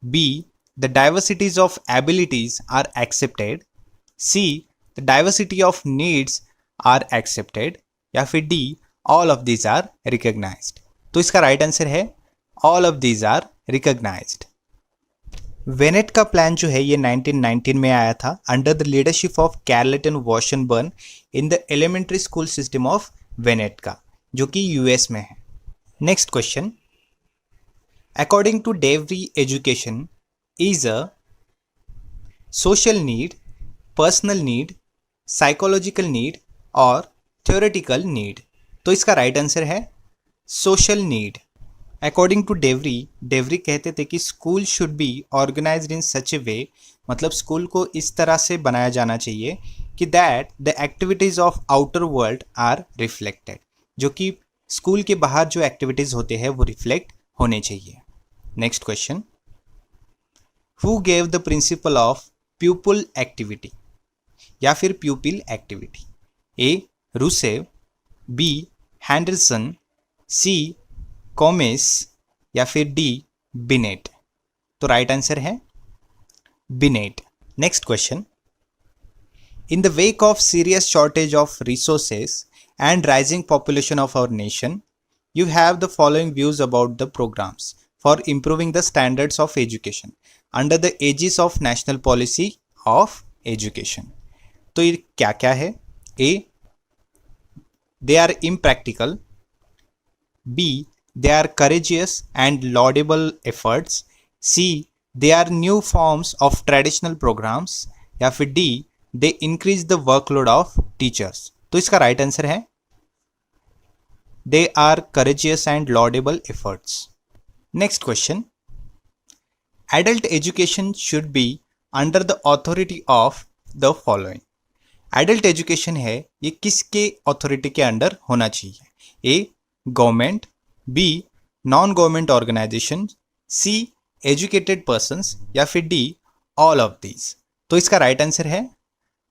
B the diversities of abilities are accepted, C the diversity of needs are accepted, या फिर D all of these are recognised. तो इसका राइट आंसर है all of these are recognised. Winnetka का प्लान जो है ये 1919 में आया था under the leadership of कैर्लेटन Washburne in the elementary school system of Winnetka का, जो कि US में है। Next question, according to Dewey education is a social need, personal need, psychological need और थ्योरेटिकल नीड। तो इसका राइट आंसर है social need. According to Dewey, Dewey कहते थे कि school should be organised in such a way, मतलब स्कूल को इस तरह से बनाया जाना चाहिए कि that the activities of outer world are reflected, जो कि स्कूल के बाहर जो एक्टिविटीज होते हैं वो रिफ्लेक्ट होने चाहिए। Next question, who gave the principle of प्यूपिल activity या फिर प्यूपिल एक्टिविटी? ए रूसेव, बी हैंडरसन, सी कॉमेस, या फिर डी बिनेट। तो राइट आंसर है beneath. Next question, in the wake of serious shortage of resources and rising population of our nation, you have the following views about the programs for improving the standards of education under the aegis of national policy of education. तो ये क्या क्या है? A, they are impractical, B, they are courageous and laudable efforts, C, they are new forms of traditional programs, या फिर D, they increase the workload of teachers। तो इसका राइट आंसर है they are courageous and laudable efforts. Next question, adult education should be under the authority of the following. Adult education है ये किसके authority के अंडर होना चाहिए? A, government, B, non government organisation, C, educated persons या फिर डी ऑल ऑफ दीज। तो इसका राइट आंसर है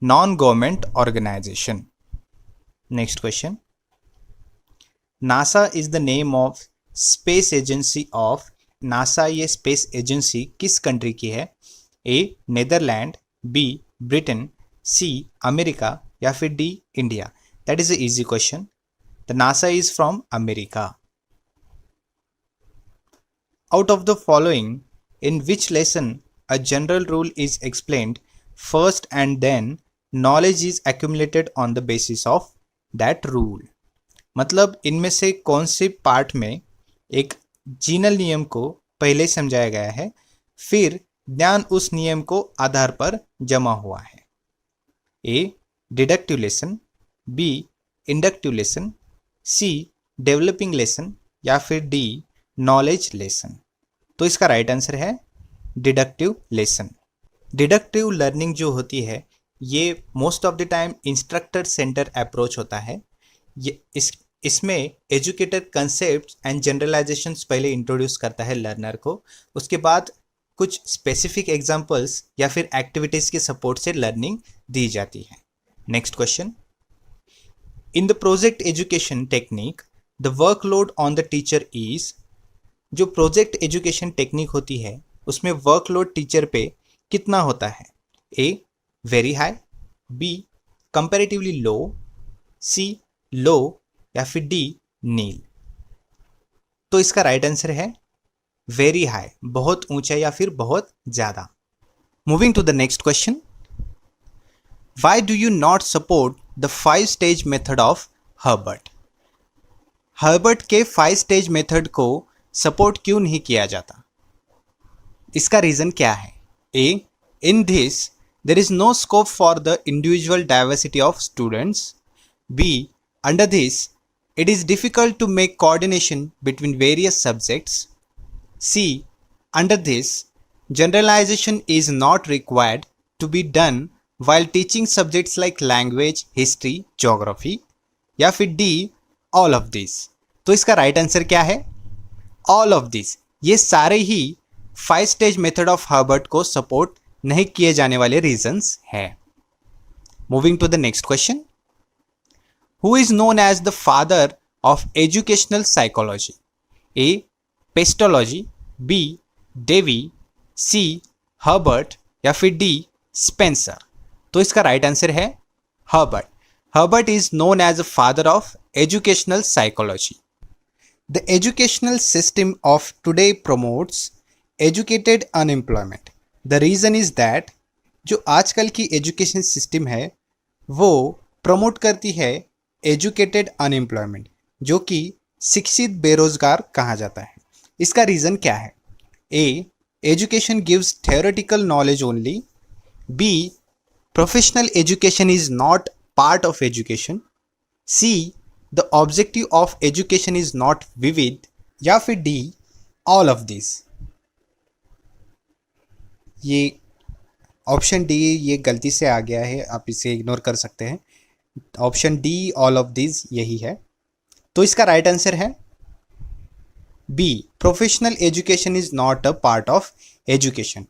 non government organisation. Next question, NASA is the name of space agency of, NASA ये स्पेस एजेंसी किस कंट्री की है? A Netherland, B Britain, C America या फिर D India? That is a easy question. The NASA is from America. Out of the following in which lesson a general rule is explained first and then knowledge is accumulated on the basis of that rule? मतलब इनमें से कौन से पार्ट में एक जीनल नियम को पहले समझाया गया है, फिर ज्ञान उस नियम को आधार पर जमा हुआ है? A deductive lesson, B inductive lesson, C developing lesson या फिर डी नॉलेज लेसन? तो इसका राइट आंसर है डिडक्टिव लेसन। डिडक्टिव लर्निंग जो होती है ये most of the time instructor centre approach होता है। ये इसमें एजुकेटर कंसेप्ट एंड जनरलाइजेशंस पहले इंट्रोड्यूस करता है लर्नर को, उसके बाद कुछ स्पेसिफिक एग्जांपल्स या फिर एक्टिविटीज़ के सपोर्ट से लर्निंग दी जाती है। Next question, in the project education technique the workload on the teacher is, जो प्रोजेक्ट एजुकेशन टेक्निक होती है उसमें वर्कलोड टीचर पे कितना होता है? A very high, B comparatively low, C low या फिर डी नील? तो इसका राइट आंसर है वेरी हाई, बहुत ऊंचा या फिर बहुत ज्यादा। Moving to the next question, why do you not support the 5 stage method of Herbert? Herbert के 5 स्टेज मेथड को सपोर्ट क्यों नहीं किया जाता? इसका रीजन क्या है? A in this there is no scope for the individual diversity of students, B under this it is difficult to make coordination between various subjects, C under this generalization is not required to be done while teaching subjects like language, history, geography, या फिर D all of these? तो इसका राइट आंसर क्या है? all of these। ये सारे ही 5 स्टेज मेथड ऑफ हर्बर्ट को सपोर्ट नहीं किए जाने वाले रीजंस है। Moving to the next question, who is known as the father of educational psychology? A Pestalozzi, B Davy, C Herbert या फिर D Spencer? तो इसका राइट आंसर है Herbart. Herbart is known as a father of educational psychology. The educational system of today promotes educated unemployment. The reason is that जो आजकल की एजुकेशन सिस्टम है वो प्रमोट करती है एजुकेटेड अनएम्प्लॉयमेंट, जो कि शिक्षित बेरोजगार कहा जाता है। इसका रीज़न क्या है? A education gives theoretical knowledge only, B professional education is not part of education, C the objective of education is not vivid, या फिर डी ऑल ऑफ दिस? ये ऑप्शन डी ये गलती से आ गया है, आप इसे इग्नोर कर सकते हैं। Option D all of this यही है। तो इसका राइट आंसर है B professional education is not a part of education.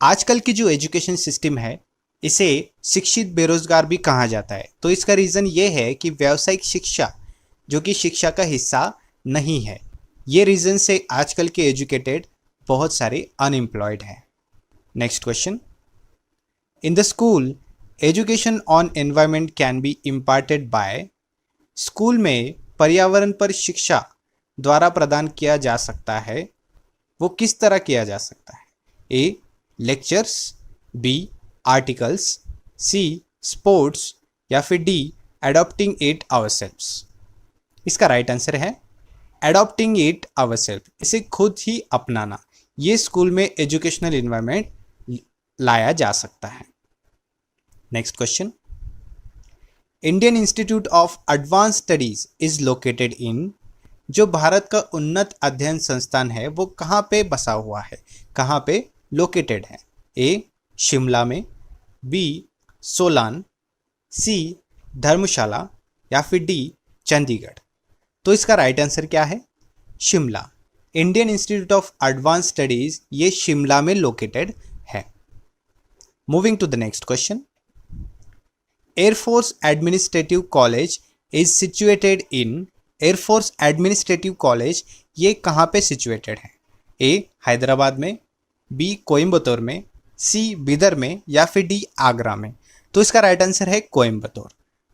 आजकल की जो एजुकेशन सिस्टम है इसे शिक्षित बेरोजगार भी कहा जाता है। तो इसका रीज़न ये है कि व्यावसायिक शिक्षा जो कि शिक्षा का हिस्सा नहीं है, ये रीज़न से आजकल के एजुकेटेड बहुत सारे अनएम्प्लॉयड हैं। Next question, in the school education on environment can be imparted by, school में पर्यावरण पर शिक्षा द्वारा प्रदान किया जा सकता है, वो किस तरह किया जा सकता है? ए लेक्चर्स, बी आर्टिकल्स, सी स्पोर्ट्स, या फिर डी एडॉप्टिंग इट आवरसेल्व्स? इसका राइट आंसर है एडॉप्टिंग इट आवरसेल्फ, इसे खुद ही अपनाना। ये स्कूल में एजुकेशनल इन्वायरमेंट लाया जा सकता है। Next question, Indian institute of advance studies is located इन, जो भारत का उन्नत अध्ययन संस्थान है वो कहाँ पे बसा हुआ है, कहाँ पे लोकेटेड है? ए शिमला में, बी सोलान, सी धर्मशाला, या फिर डी चंडीगढ़? तो इसका राइट आंसर क्या है? Shimla. Indian institute of advance studies ये शिमला में लोकेटेड है। Moving to the next question, air force administrative college is situated in, air force administrative college ये कहाँ पे सिचुएटेड है? ए हैदराबाद में, बी कोयम्बतूर में, सी बीदर में, या फिर डी आगरा में। तो इसका राइट आंसर है कोयम्बतूर।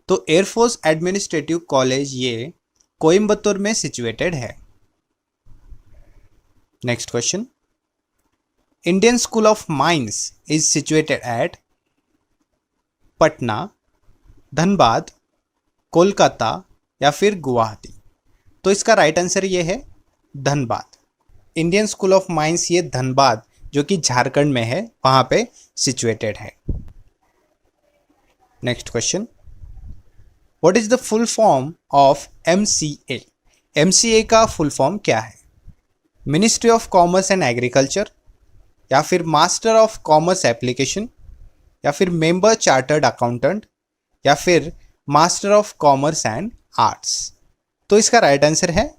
तो एयरफोर्स एडमिनिस्ट्रेटिव कॉलेज ये कोयम्बतूर में सिचुएटेड है। Next question, Indian school of mines is situated at Patna, Dhanbad, Kolkata या फिर गुवाहाटी। तो इसका राइट आंसर ये है Dhanbad. Indian school of mines ये धनबाद जो कि झारखंड में है वहां पे सिचुएटेड है। Next question, what is the full form of MCA? MCA का फुल फॉर्म क्या है? Ministry of commerce and agriculture, या फिर मास्टर ऑफ कॉमर्स एप्लीकेशन, या फिर मेंबर चार्टर्ड अकाउंटेंट, या फिर master of commerce and arts. तो इसका राइट आंसर है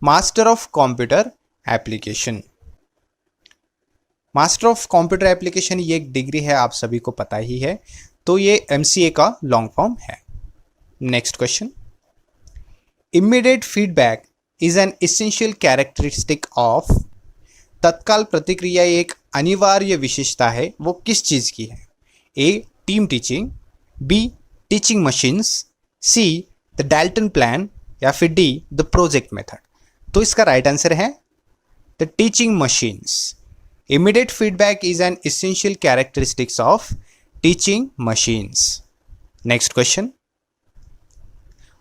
master of computer application. Master of computer application ये एक डिग्री है, आप सभी को पता ही है। तो ये MCA का लॉन्ग फॉर्म है। Next question, immediate feedback is an essential characteristic of, तत्काल प्रतिक्रिया एक अनिवार्य विशेषता है, वो किस चीज़ की है? A team teaching, B teaching machines, C the Dalton plan, या फिर डी द प्रोजेक्ट मेथड। तो इसका राइट आंसर है the teaching machines. Immediate feedback is an essential characteristics of teaching machines. Next question,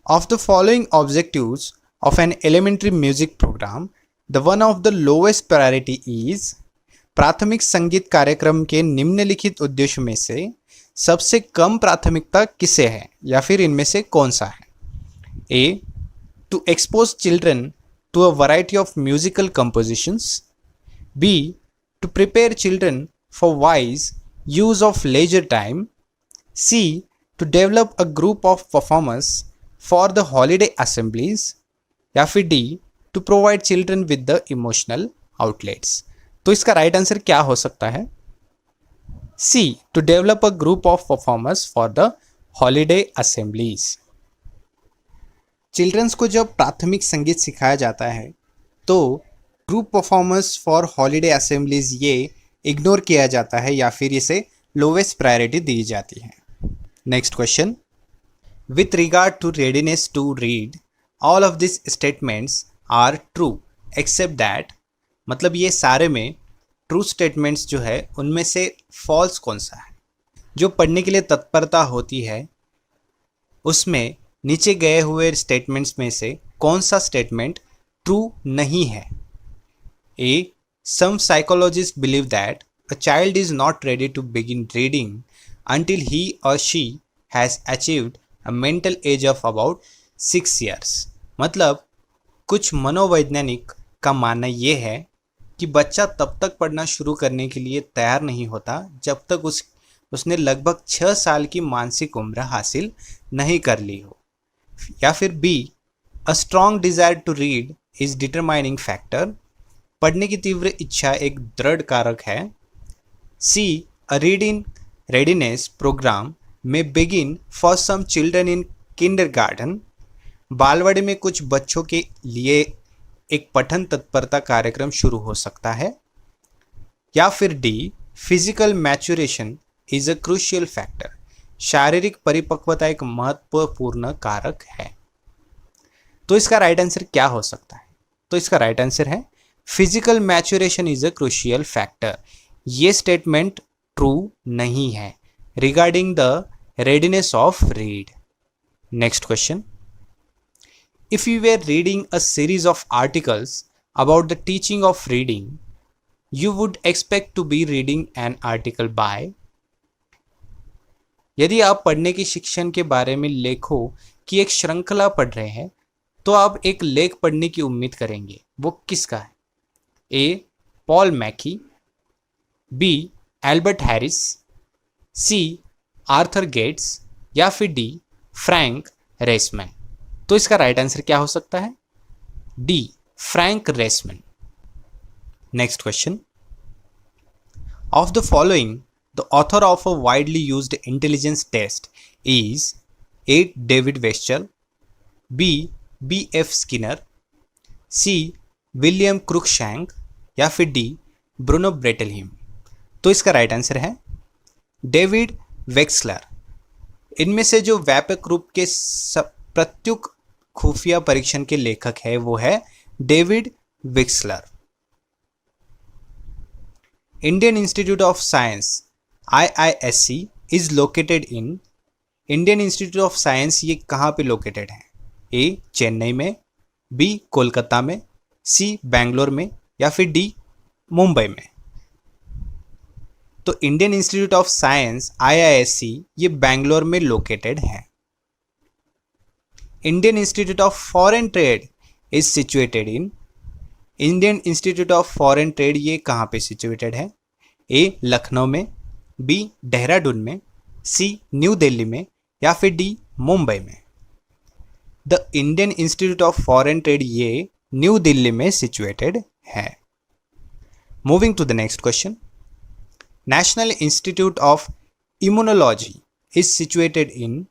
of the following objectives of an elementary music program, the one of the lowest priority is, प्राथमिक संगीत कार्यक्रम के निम्नलिखित उद्देश्यों में से सबसे कम प्राथमिकता किसे है, या फिर इनमें से कौन सा है? A to expose children to a variety of musical compositions, B to prepare children for wise use of leisure time, C to develop a group of performers for the holiday assemblies, या फिर D to provide children with the emotional outlets. तो इसका राइट आंसर क्या हो सकता है? C to develop a group of performers for the holiday assemblies. Childrens को जब प्राथमिक संगीत सिखाया जाता है तो group performers for holiday assemblies ये इग्नोर किया जाता है, या फिर इसे लोवेस्ट प्रायोरिटी दी जाती है। Next question, with regard to readiness to read, all of these statements are true except that, मतलब ये सारे में ट्रू स्टेटमेंट्स जो है उनमें से फॉल्स कौन सा है? जो पढ़ने के लिए तत्परता होती है उसमें नीचे गए हुए स्टेटमेंट्स में से कौन सा स्टेटमेंट ट्रू नहीं है? A some psychologist believe that a child is not ready to begin reading until he or she has achieved a mental age of about 6 years। मतलब कुछ मनोवैज्ञानिक का मानना ये है कि बच्चा तब तक पढ़ना शुरू करने के लिए तैयार नहीं होता जब तक उसने लगभग 6 साल की मानसिक उम्र हासिल नहीं कर ली हो। या फिर B a strong desire to read is determining factor, पढ़ने की तीव्र इच्छा एक दृढ़ कारक है। C a reading readiness programme में begin for some children in kindergarten, बालवाड़ी में कुछ बच्चों के लिए एक पठन तत्परता कार्यक्रम शुरू हो सकता है। या फिर D physical maturation is a crucial factor, शारीरिक परिपक्वता एक महत्वपूर्ण कारक है। तो इसका राइट आंसर क्या हो सकता है? तो इसका राइट आंसर है physical maturation is a crucial factor. ये स्टेटमेंट ट्रू नहीं है regarding the readiness of read. Next question, if you were reading a series of articles about the teaching of reading, you would expect to be reading an article by. यदि आप पढ़ने की शिक्षण के बारे में लेखों की एक श्रृंखला पढ़ रहे हैं तो आप एक लेख पढ़ने की उम्मीद करेंगे, वो किसका है? A Paul McKee, B Albert Harris, C Arthur Gates, या फिर डी फ्रैंक रेसमैन। तो इसका राइट आंसर क्या हो सकता है? D Frank Riessman. Next question. Of the following, the author of a widely used intelligence test is A. David Weschel, B. B.F. Skinner, C. William Cruickshank या फिर डी ब्रूनो ब्रेटलहिम। तो इसका राइट आंसर है डेविड वेक्सलर। इनमें से जो व्यापक रूप के प्रत्युक खुफिया परीक्षण के लेखक है वो है David Wechsler. Indian institute of Science IISc is located in, Indian institute of Science ये कहाँ पे लोकेटेड है? ए. चेन्नई में, बी. कोलकाता में, सी. बैंगलोर में या फिर डी. मुंबई में। तो Indian institute of Science IISc ये बैंगलोर में लोकेटेड है। Indian institute of foreign trade is situated in, Indian institute of foreign trade ये कहाँ पे सिचुएटेड है? ए. लखनऊ में, बी. देहरादून में, सी. न्यू दिल्ली में या फिर डी. मुंबई में। The Indian institute of foreign trade ये न्यू दिल्ली में सिचुएटेड है। Moving to the next question. National institute of immunology is situated in,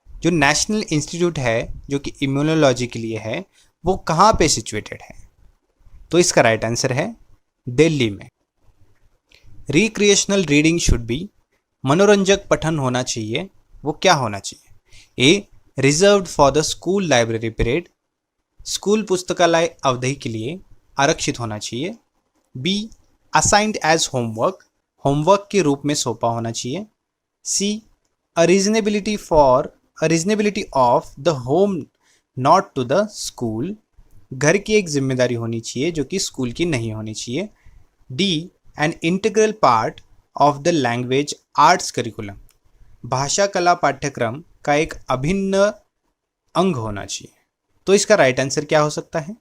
जो नेशनल इंस्टीट्यूट है जो कि इम्यूनोलॉजी के लिए है वो कहाँ पे सिचुएटेड है? तो इसका राइट आंसर है दिल्ली में। रिक्रिएशनल रीडिंग शुड बी, मनोरंजक पठन होना चाहिए, वो क्या होना चाहिए? A. Reserved for the school library period, school पुस्तकालय अवधि के लिए आरक्षित होना चाहिए। B. Assigned as homework, homework के रूप में सौंपा होना चाहिए। C. A reasonability of the home not to the school, घर की एक जिम्मेदारी होनी चाहिए जो कि स्कूल की नहीं होनी चाहिए। D. N integral part of the language arts curriculum, भाषा कला पाठ्यक्रम का एक अभिन्न अंग होना चाहिए। तो इसका राइट आंसर क्या हो सकता है?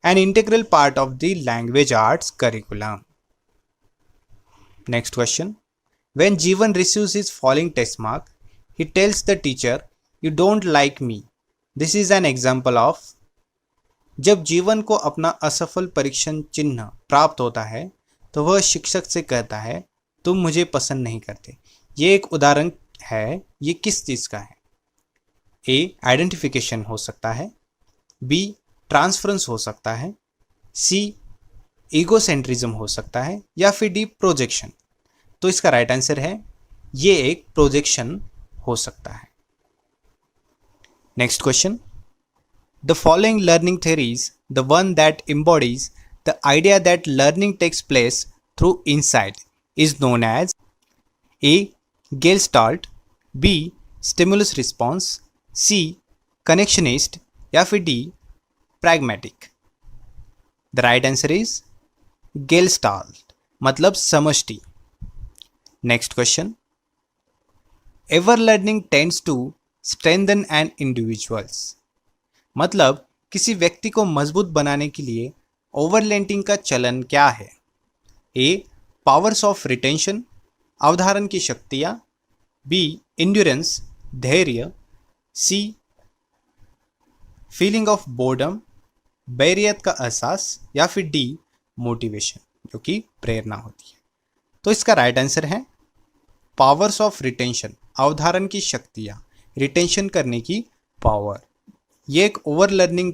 An integral part of the language arts curriculum. Next question. When Jeevan receives his failing test mark he tells the teacher you don't like me, this is an example of, जब जीवन को अपना असफल परीक्षण चिन्ह प्राप्त होता है तो वह शिक्षक से कहता है तुम मुझे पसंद नहीं करते। ये एक उदाहरण है, ये किस चीज़ का है? ए. आइडेंटिफिकेशन हो सकता है, बी. ट्रांसफरेंस हो सकता है, सी. ईगोसेंट्रिज्म हो सकता है या फिर डी. प्रोजेक्शन। तो इसका राइट आंसर है ये एक प्रोजेक्शन हो सकता है। Next question. The following learning theories, the one that embodies the idea that learning takes place through insight is known as A. Gestalt, B. Stimulus response, C. Connectionist या फिर D. Pragmatic। The right answer is Gestalt, मतलब समष्टि। Next question। Ever learning tends to strengthen an individuals, मतलब किसी व्यक्ति को मजबूत बनाने के लिए ओवरलेंटिंग का चलन क्या है? ए. पावर्स ऑफ रिटेंशन, अवधारण की शक्तियाँ, बी. इंड्योरेंस, धैर्य, सी. फीलिंग ऑफ बोर्डम, बैरियत का एहसास या फिर डी. मोटिवेशन, जो कि प्रेरणा होती है। तो इसका राइट आंसर है पावर्स ऑफ रिटेंशन, अवधारण की शक्तियाँ, रिटेंशन करने की पावर। ये एक ओवर लर्निंग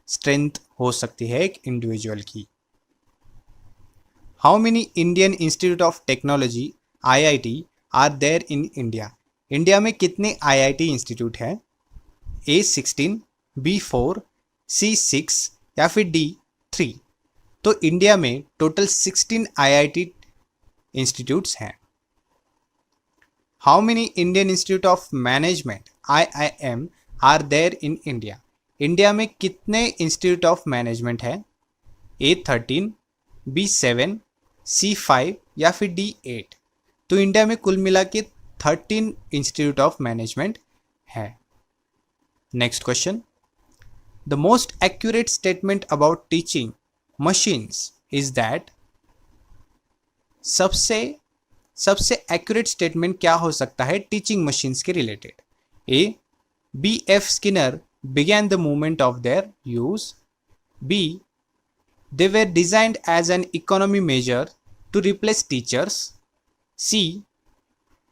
स्ट्रेंथ हो सकती है एक इंडिविजुअल की। How many Indian institute of technology IIT are there in India, India में कितने IIT इंस्टीट्यूट हैं? A. 16, B. 4, C. 6 या फिर D. 3। तो इंडिया में टोटल 16 IIT इंस्टीट्यूट्स हैं। How many Indian institute of management IIM are there in India, India में कितने इंस्टीट्यूट ऑफ मैनेजमेंट है? A. 13, B. 7, C. 5 या फिर D. 8। तो इंडिया में कुल मिला के 13 इंस्टीट्यूट ऑफ मैनेजमेंट है। Next question. The most accurate statement about teaching machines is that, सबसे एक्यूरेट स्टेटमेंट क्या हो सकता है टीचिंग मशीन्स के related? A. B.F. Skinner began the movement of their use, B. They were designed as an economy measure to replace teachers. C.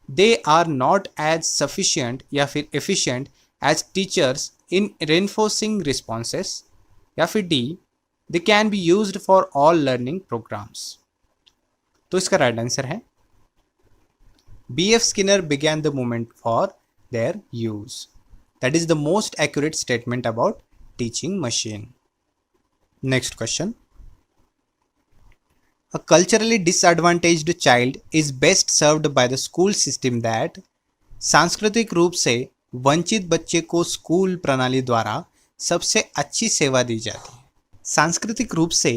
They are not as sufficient या फिर efficient as teachers in reinforcing responses. या फिर D. They can be used for all learning programs. तो इसका राइट आंसर है B.F. Skinner began the movement for their use. That is the most accurate statement about teaching machine. Next question. A culturally disadvantaged child is best served by the school system that सांस्कृतिक रूप से वंचित बच्चे को स्कूल प्रणाली द्वारा सबसे अच्छी सेवा दी जाती है. सांस्कृतिक रूप से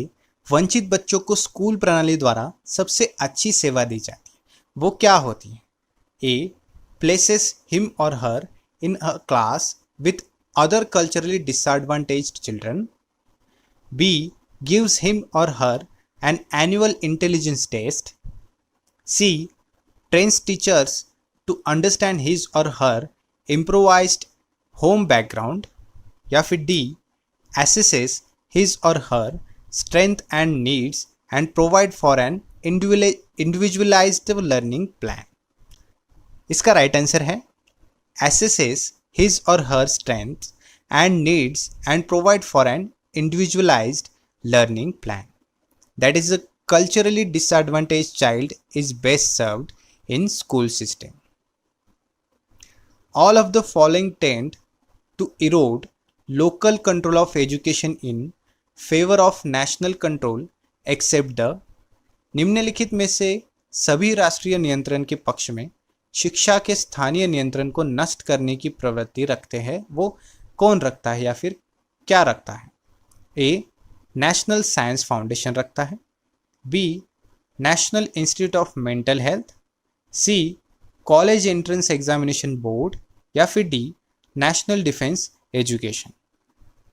वंचित बच्चों को स्कूल प्रणाली द्वारा सबसे अच्छी सेवा दी जाती है. वो क्या होती है? A. Places him or her in a class with other culturally disadvantaged children. B. Gives him or her an annual intelligence test. C. Trains teachers to understand his or her improvised home background. या फिर D. Assesses his or her strength and needs and provide for an individualized learning plan. इसका राइट आंसर है assesses his or her strengths and needs and provide for an individualized learning plan. That is, a culturally disadvantaged child is best served in school system. All of the following tend to erode local control of education in favor of national control except the. निम्नलिखित में से सभी राष्ट्रीय नियंत्रण के पक्ष में शिक्षा के स्थानीय नियंत्रण को नष्ट करने की प्रवृत्ति रखते हैं. वो कौन रखता है या फिर क्या रखता है? A. नेशनल साइंस फाउंडेशन रखता है. B. National institute of mental health. C. College entrance examination board. या फिर D. National defence education.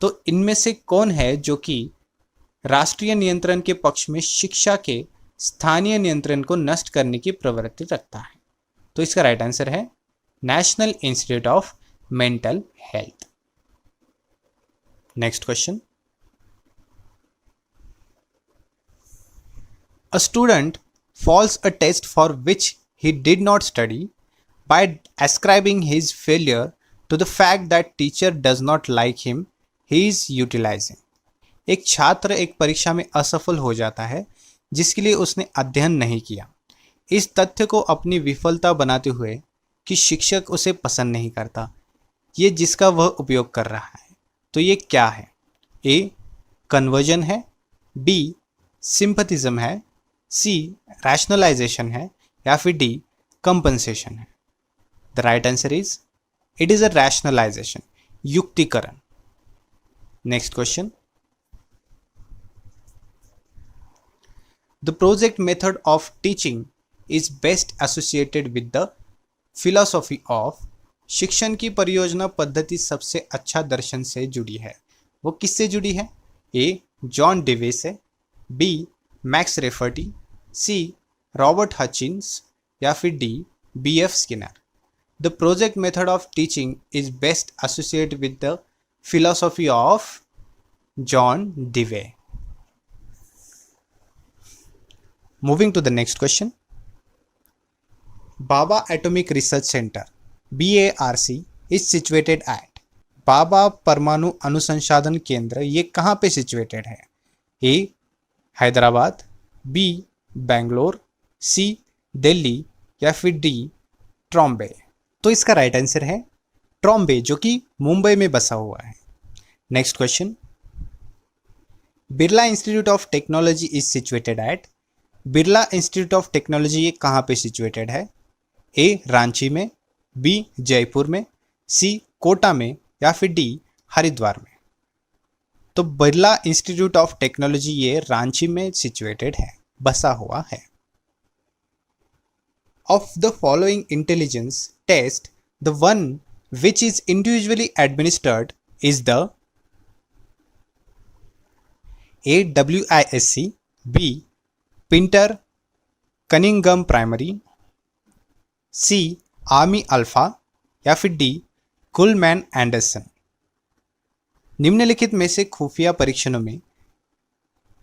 तो इनमें से कौन है जो कि राष्ट्रीय नियंत्रण के पक्ष में शिक्षा के स्थानीय नियंत्रण को नष्ट करने की प्रवृत्ति रखता है? तो इसका राइट आंसर है national institute of mental health. Next question. A student falls a test for which he did not study by ascribing his failure to the fact that teacher does not like him he is utilizing. एक छात्र एक परीक्षा में असफल हो जाता है जिसके लिए उसने अध्ययन नहीं किया, इस तथ्य को अपनी विफलता बनाते हुए कि शिक्षक उसे पसंद नहीं करता, ये जिसका वह उपयोग कर रहा है. तो ये क्या है? A. कन्वर्जन है. B. सिंपथिज्म है. C. रैशनलाइजेशन है. या फिर D. कंपनसेशन है. The right answer is it is a rationalisation, युक्तिकरण. Next question. The project method of teaching is best associated with the philosophy of. शिक्षण की परियोजना पद्धति सबसे अच्छा दर्शन से जुड़ी है. वो किससे जुड़ी है? A. जॉन डिवे से. B. Max Rafferty. C. Robert Hutchins. या फिर D. B.F. Skinner. The project method of teaching is best associated with the philosophy of John Dewey. Moving to the next question. Baba Atomic Research Center BARC is situated at. बाबा परमाणु अनुसंधान केंद्र ये कहाँ पे सिचुएटेड है? A. Hyderabad. B. Bangalore. C. Delhi. या फिर D. ट्रॉम्बे. तो इसका राइट आंसर है ट्रॉम्बे, जो कि मुंबई में बसा हुआ है. Next question. Birla institute of technology is situated at. Birla institute of technology ये कहाँ पे सिचुएटेड है? A. रांची में. B. जयपुर में. C. कोटा में. या फिर D. हरिद्वार में. तो बिरला इंस्टीट्यूट ऑफ टेक्नोलॉजी ये रांची में सिचुएटेड है, बसा हुआ है. Of the following intelligence test the one which is individually administered is the. A. WISC. B. Pintner Cunningham Primary. C. Army Alpha. या फिर D. कुलमैन एंडरसन. निम्नलिखित में से खुफिया परीक्षणों में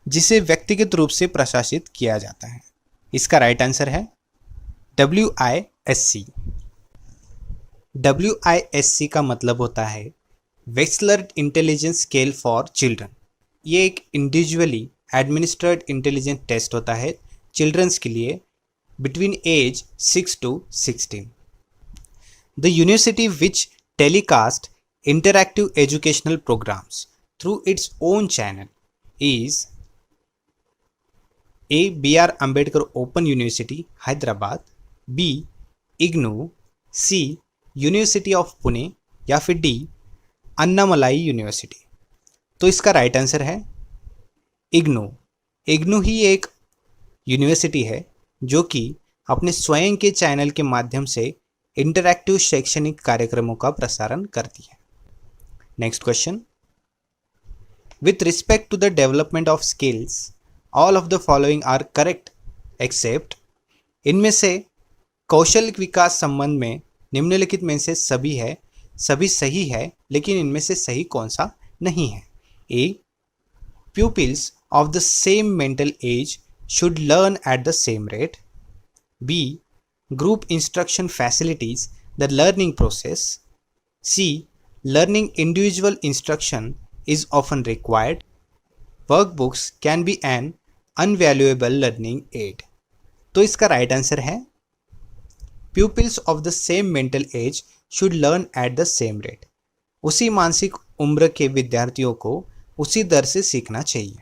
जिसे व्यक्तिगत रूप से प्रशासित किया जाता है। इसका राइट आंसर है WISC। WISC का मतलब होता है वेक्सलर इंटेलिजेंस स्केल फॉर चिल्ड्रन। ये एक इंडिविजुअली एडमिनिस्ट्रेड इंटेलिजेंस टेस्ट होता है चिल्ड्रंस के लिए between age 6 to 16. The university which telecast interactive educational programs through its own channel is A. B.R. Ambedkar Open University, Hyderabad, B. IGNOU, C. University of Pune या फिर D. अन्नामलाई यूनिवर्सिटी। तो इसका राइट आंसर है IGNOU। IGNOU ही एक यूनिवर्सिटी है जो कि अपने स्वयं के चैनल के माध्यम से इंटरैक्टिव शैक्षणिक कार्यक्रमों का प्रसारण करती है। Next question, with respect to the development of skills all of the following are correct except. इनमें से कौशल विकास संबंध में निम्नलिखित में से सभी सही है, लेकिन इनमें से सही कौन सा नहीं है। ए, pupils of the same mental age should learn at the same rate. B. Group instruction facilitates the learning process. C. Learning individual instruction is often required. Workbooks can be an invaluable learning aid. तो इसका राइट आंसर है pupils of the same mental age should learn at the same rate. उसी मानसिक उम्र के विद्यार्थियों को उसी दर से सीखना चाहिए।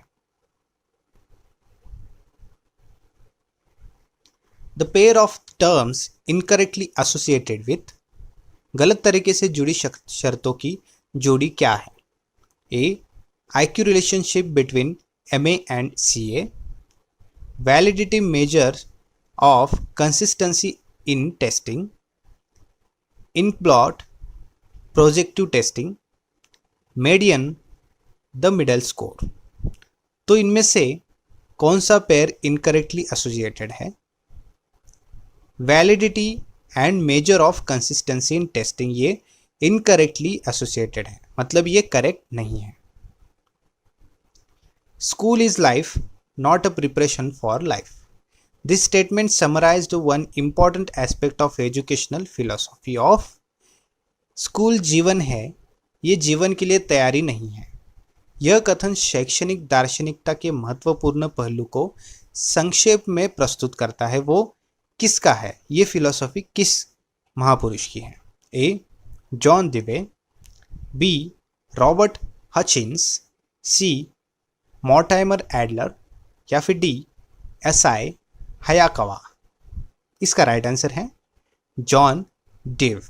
The pair of terms incorrectly associated with, गलत तरीके से जुड़ी शर्तों की जोड़ी क्या है। ए, IQ relationship between MA and CA, validity measure of consistency in testing, in plot projective testing, median the middle score. तो इनमें से कौन सा पेयर इनकरेक्टली एसोसिएटेड है। Validity and measure of consistency in testing ये इनकरेक्टली एसोसिएटेड है, मतलब ये करेक्ट नहीं है। School is life not a preparation for life. This statement summarised one important aspect of educational philosophy of. School जीवन है, ये जीवन के लिए तैयारी नहीं है। यह कथन शैक्षणिक दार्शनिकता के महत्वपूर्ण पहलू को संक्षेप में प्रस्तुत करता है। वो किसका है, ये फिलॉसफी किस महापुरुष की है। ए, जॉन डिवे, बी, रॉबर्ट हचिंस, सी, मॉर्टाइमर एडलर या फिर डी, एसआई हयाकावा। इसका राइट आंसर है John div.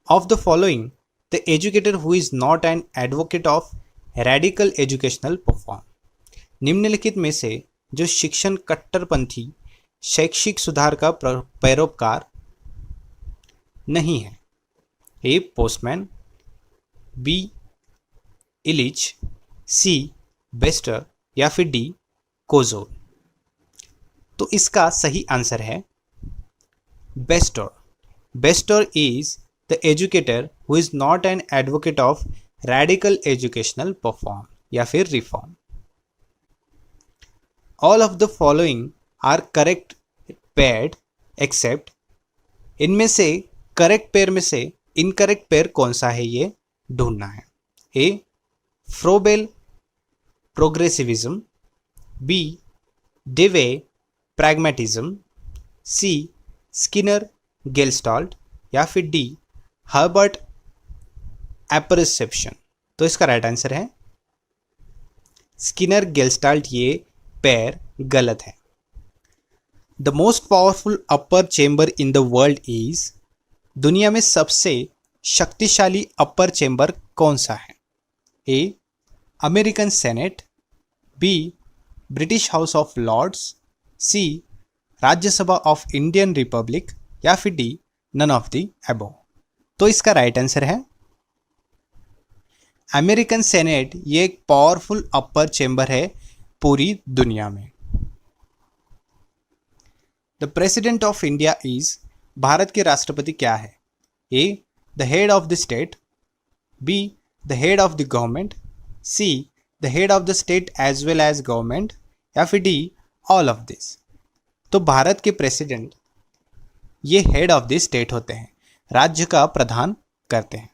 Of the following the educator who is not an advocate of radical educational perform. निम्नलिखित में से जो शिक्षण कट्टरपंथी शैक्षिक सुधार का पैरोकार नहीं है। A, Postman, B, Illich, C, Bestor या फिर डी, कोजोर। तो इसका सही आंसर है Bestor. Bestor is the educator who is not an advocate of radical educational perform या फिर reform. All of the following are correct paired except. इनमें से करेक्ट पेयर में से इनकरेक्ट पेयर कौन सा है, ये ढूंढना है। A, Froebel progressivism, B, Dewey pragmatism, C, Skinner Gestalt या फिर डी, हर्बर्ट एपरसेप्शन। तो इसका राइट आंसर है स्किनर गेलस्टाल्ट। ये पेयर गलत है। The most powerful upper chamber in the world is, दुनिया में सबसे शक्तिशाली अपर चेंबर कौन सा है। A, American Senate, B, British House of Lords, C, Rajya Sabha of Indian Republic या फिर D, none of the above. तो इसका राइट आंसर है अमेरिकन सेनेट। ये एक पावरफुल अपर चेंबर है पूरी दुनिया में। The President of India is, Bharat के राष्ट्रपति क्या है। A, the head of the state, B, the head of the government, C, the head of the state as well as government, या फिर डी ऑल ऑफ दिस। तो भारत के प्रेसिडेंट ये हेड ऑफ द स्टेट होते हैं, राज्य का प्रधान करते हैं।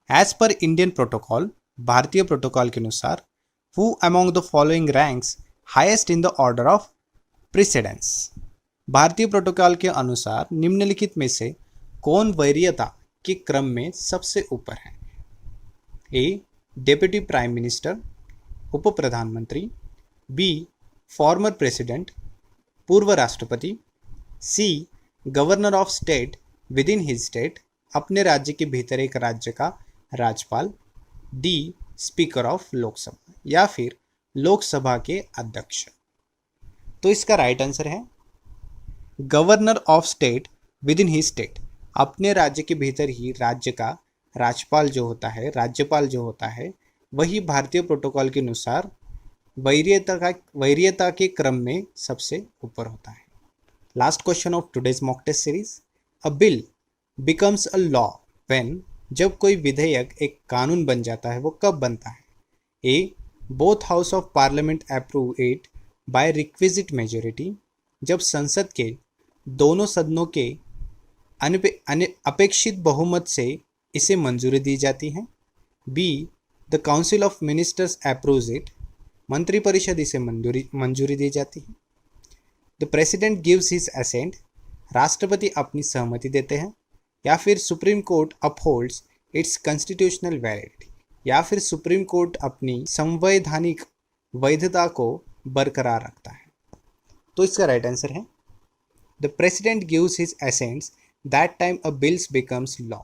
एज पर इंडियन प्रोटोकॉल, भारतीय प्रोटोकॉल के अनुसार, who among the following ranks highest in the order of precedence. भारतीय प्रोटोकॉल के अनुसार निम्नलिखित में से कौन वरीयता के क्रम में सबसे ऊपर है? ए डेप्यूटी प्राइम मिनिस्टर, उप प्रधानमंत्री, बी फॉर्मर प्रेसिडेंट, पूर्व राष्ट्रपति, C governor of state within his state, अपने राज्य के भीतर एक राज्य का राज्यपाल, डी स्पीकर ऑफ लोकसभा, या फिर लोकसभा के अध्यक्ष। तो इसका राइट आंसर है governor of state within his state. अपने राज्य के भीतर ही राज्य का राज्यपाल जो होता है, राज्यपाल जो होता है, वही भारतीय प्रोटोकॉल के अनुसार वरीयता के क्रम में सबसे ऊपर होता है। Last question of today's mock test series, a bill becomes a law when, जब कोई विधेयक एक कानून बन जाता है वो कब बनता है? A both house of parliament approve it by requisite majority, जब संसद के दोनों सदनों के अपेक्षित बहुमत से इसे मंजूरी दी जाती है। B the council of ministers approves it, मंत्रिपरिषद इसे मंजूरी दी जाती है। The president gives his assent, राष्ट्रपति अपनी सहमति देते हैं। या फिर supreme court upholds its constitutional validity, या फिर सुप्रीम कोर्ट अपनी संवैधानिक वैधता को बरकरार रखता है। तो इसका राइट आंसर है the president gives his assents that time a bills becomes law.